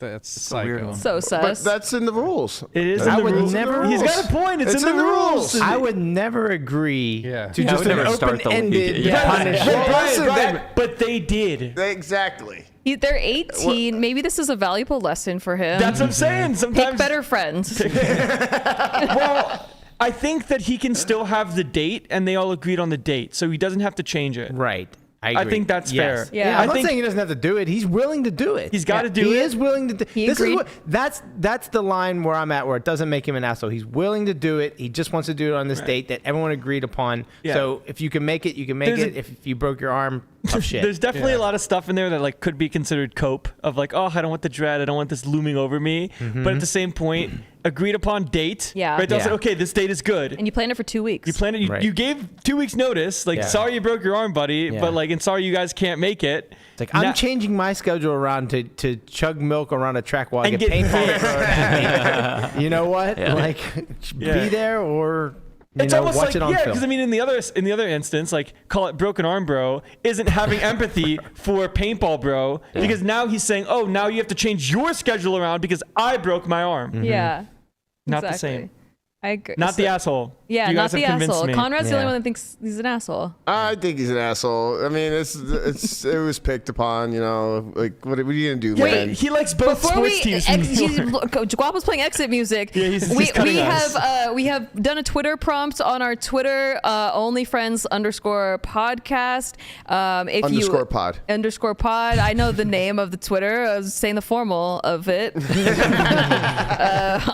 That's a weird psycho. one. So But sus. that's in the rules. it is I in the would rules. never- He's got a point. It's in the rules. I would never agree Yeah. to Yeah, just I would an never start the league. open-ended Yeah. punishment. Well, Listen, Brian, that- but they did. Exactly. They're 18. Maybe this is a valuable lesson for him. That's what I'm saying. Pick Sometimes better friends. Well, I think that he can still have the date, and they all agreed on the date, so he doesn't have to change it. Right. I agree. think that's Yes. fair. Yeah. I'm I think- not saying he doesn't have to do it. He's willing to do it. He's gotta do He it. is willing to do He this. agreed. That's the line where I'm at, where it doesn't make him an asshole. He's willing to do it. He just wants to do it on this date that everyone agreed upon. Yeah. So if you can make it, you can make There's it. a- If you broke your arm, tough shit. There's definitely Yeah. a lot of stuff in there that like could be considered cope of like, oh, I don't want the dread, I don't want this looming over me. But at the same point, agreed upon date. Yeah. Right. They'll say, Yeah. okay, this date is good. And you planned it for 2 weeks. You planned it. You, Right. you gave 2 weeks notice. Like, Yeah. sorry you broke your arm, buddy, Yeah. but like, and sorry you guys can't make it. It's like, Now- I'm changing my schedule around to chug milk around a track while I And get get paintball paid. thrown at me. You know what? Yeah. Like, Yeah. be there or It's know, almost watch like it on yeah, film. because I mean, in the other instance, like call it broken arm, bro, isn't having empathy for paintball, bro, because now he's saying, oh, now you have to change your schedule around because I broke my arm. Yeah. Not the exactly. same. I agree. Not the asshole. Yeah, You not guys the have convinced asshole. me. Conrad's the only Yeah. one that thinks he's an asshole. I think he's an asshole. I mean, it was picked upon. You know, like what are you gonna do, Wait, man? he likes both Before sports teams. in New York. Guapo's playing exit music. Yeah, he's we cutting us. have done a Twitter prompt on our Twitter, onlyfriends_podcast. If Underscore you pod. underscore pod. I know the name of the Twitter. I was saying the formal of it.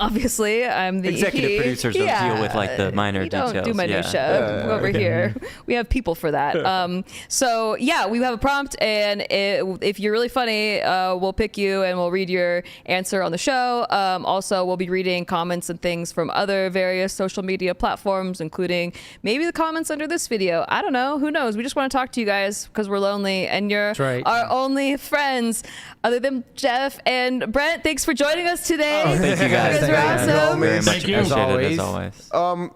Obviously, I'm the Executive producers don't deal with, like, the minor we don't do details. minutia Yeah. over here. We have people for that. So yeah, we have a prompt, and if you're really funny, we'll pick you and we'll read your answer on the show. Also, we'll be reading comments and things from other various social media platforms, including maybe the comments under this video. I don't know. Who knows? We just want to talk to you guys because we're lonely, and you're That's right. our only friends other than Jeff and Brent. Thanks for joining us today. Oh, thank you guys. You guys are awesome. Very much Thank you. appreciated As as always.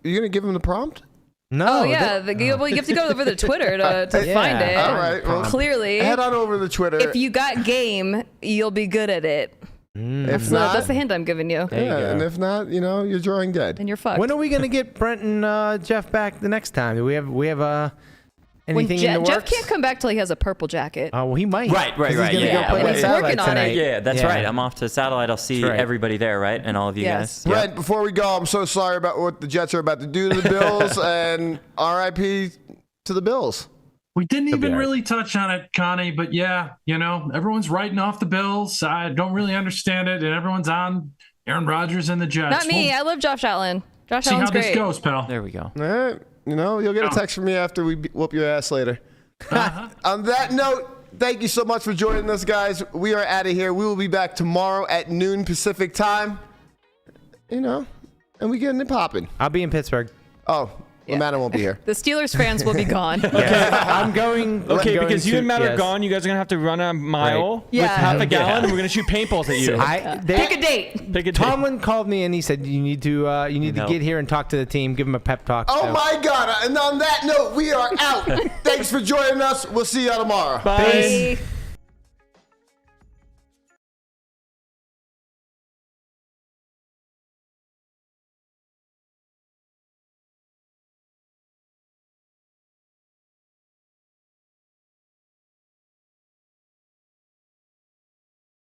You gonna give him the prompt? No. Oh yeah, well, you have to go over the Twitter to Yeah. find it. All right. Well, Clearly, head on over to Twitter. if you got game, you'll be good at it. if So not, that's the hint I'm giving you. There you yeah, go. and if not, you're drawing dead. And you're fucked. When are we gonna get Brent and Jeff back the next time? Do we have When anything in the Jeff works? can't come back till he has a purple jacket. Oh, well, he might. Right, 'Cause right, he's right, gonna yeah. go play Well, with he's Satellite working on it. tonight. Yeah, that's Yeah. right. I'm off to Satellite. I'll see That's right. everybody there, right? And all of you Yes. guys. Yep. Brent, before we go, I'm so sorry about what the Jets are about to do to the Bills, and RIP to the Bills. We didn't be even all right. really touch on it, Connie, but yeah, everyone's writing off the Bills. I don't really understand it, and everyone's on Aaron Rodgers and the Jets. Not me. We'll I love Josh Allen. Josh see how Allen's this great. goes, pal. There we go. All right. You'll get a text from me after we whoop your ass later. On that note, thank you so much for joining us, guys. We are out of here. We will be back tomorrow at noon Pacific time. And we getting it popping. I'll be in Pittsburgh. Oh, Madden won't be here. The Steelers fans will be gone. I'm going. Okay, I'm going because you to- and Matt are yes. gone. You guys are gonna have to run a mile with Yeah. half a Yeah. gallon, and we're gonna shoot paintballs at you. Pick a date. Pick a date. Tomlin called me and he said you need to know. get here and talk to the team, give them a pep talk. Oh So- my God. And on that note, we are out. Thanks for joining us. We'll see you tomorrow. Bye. Bye.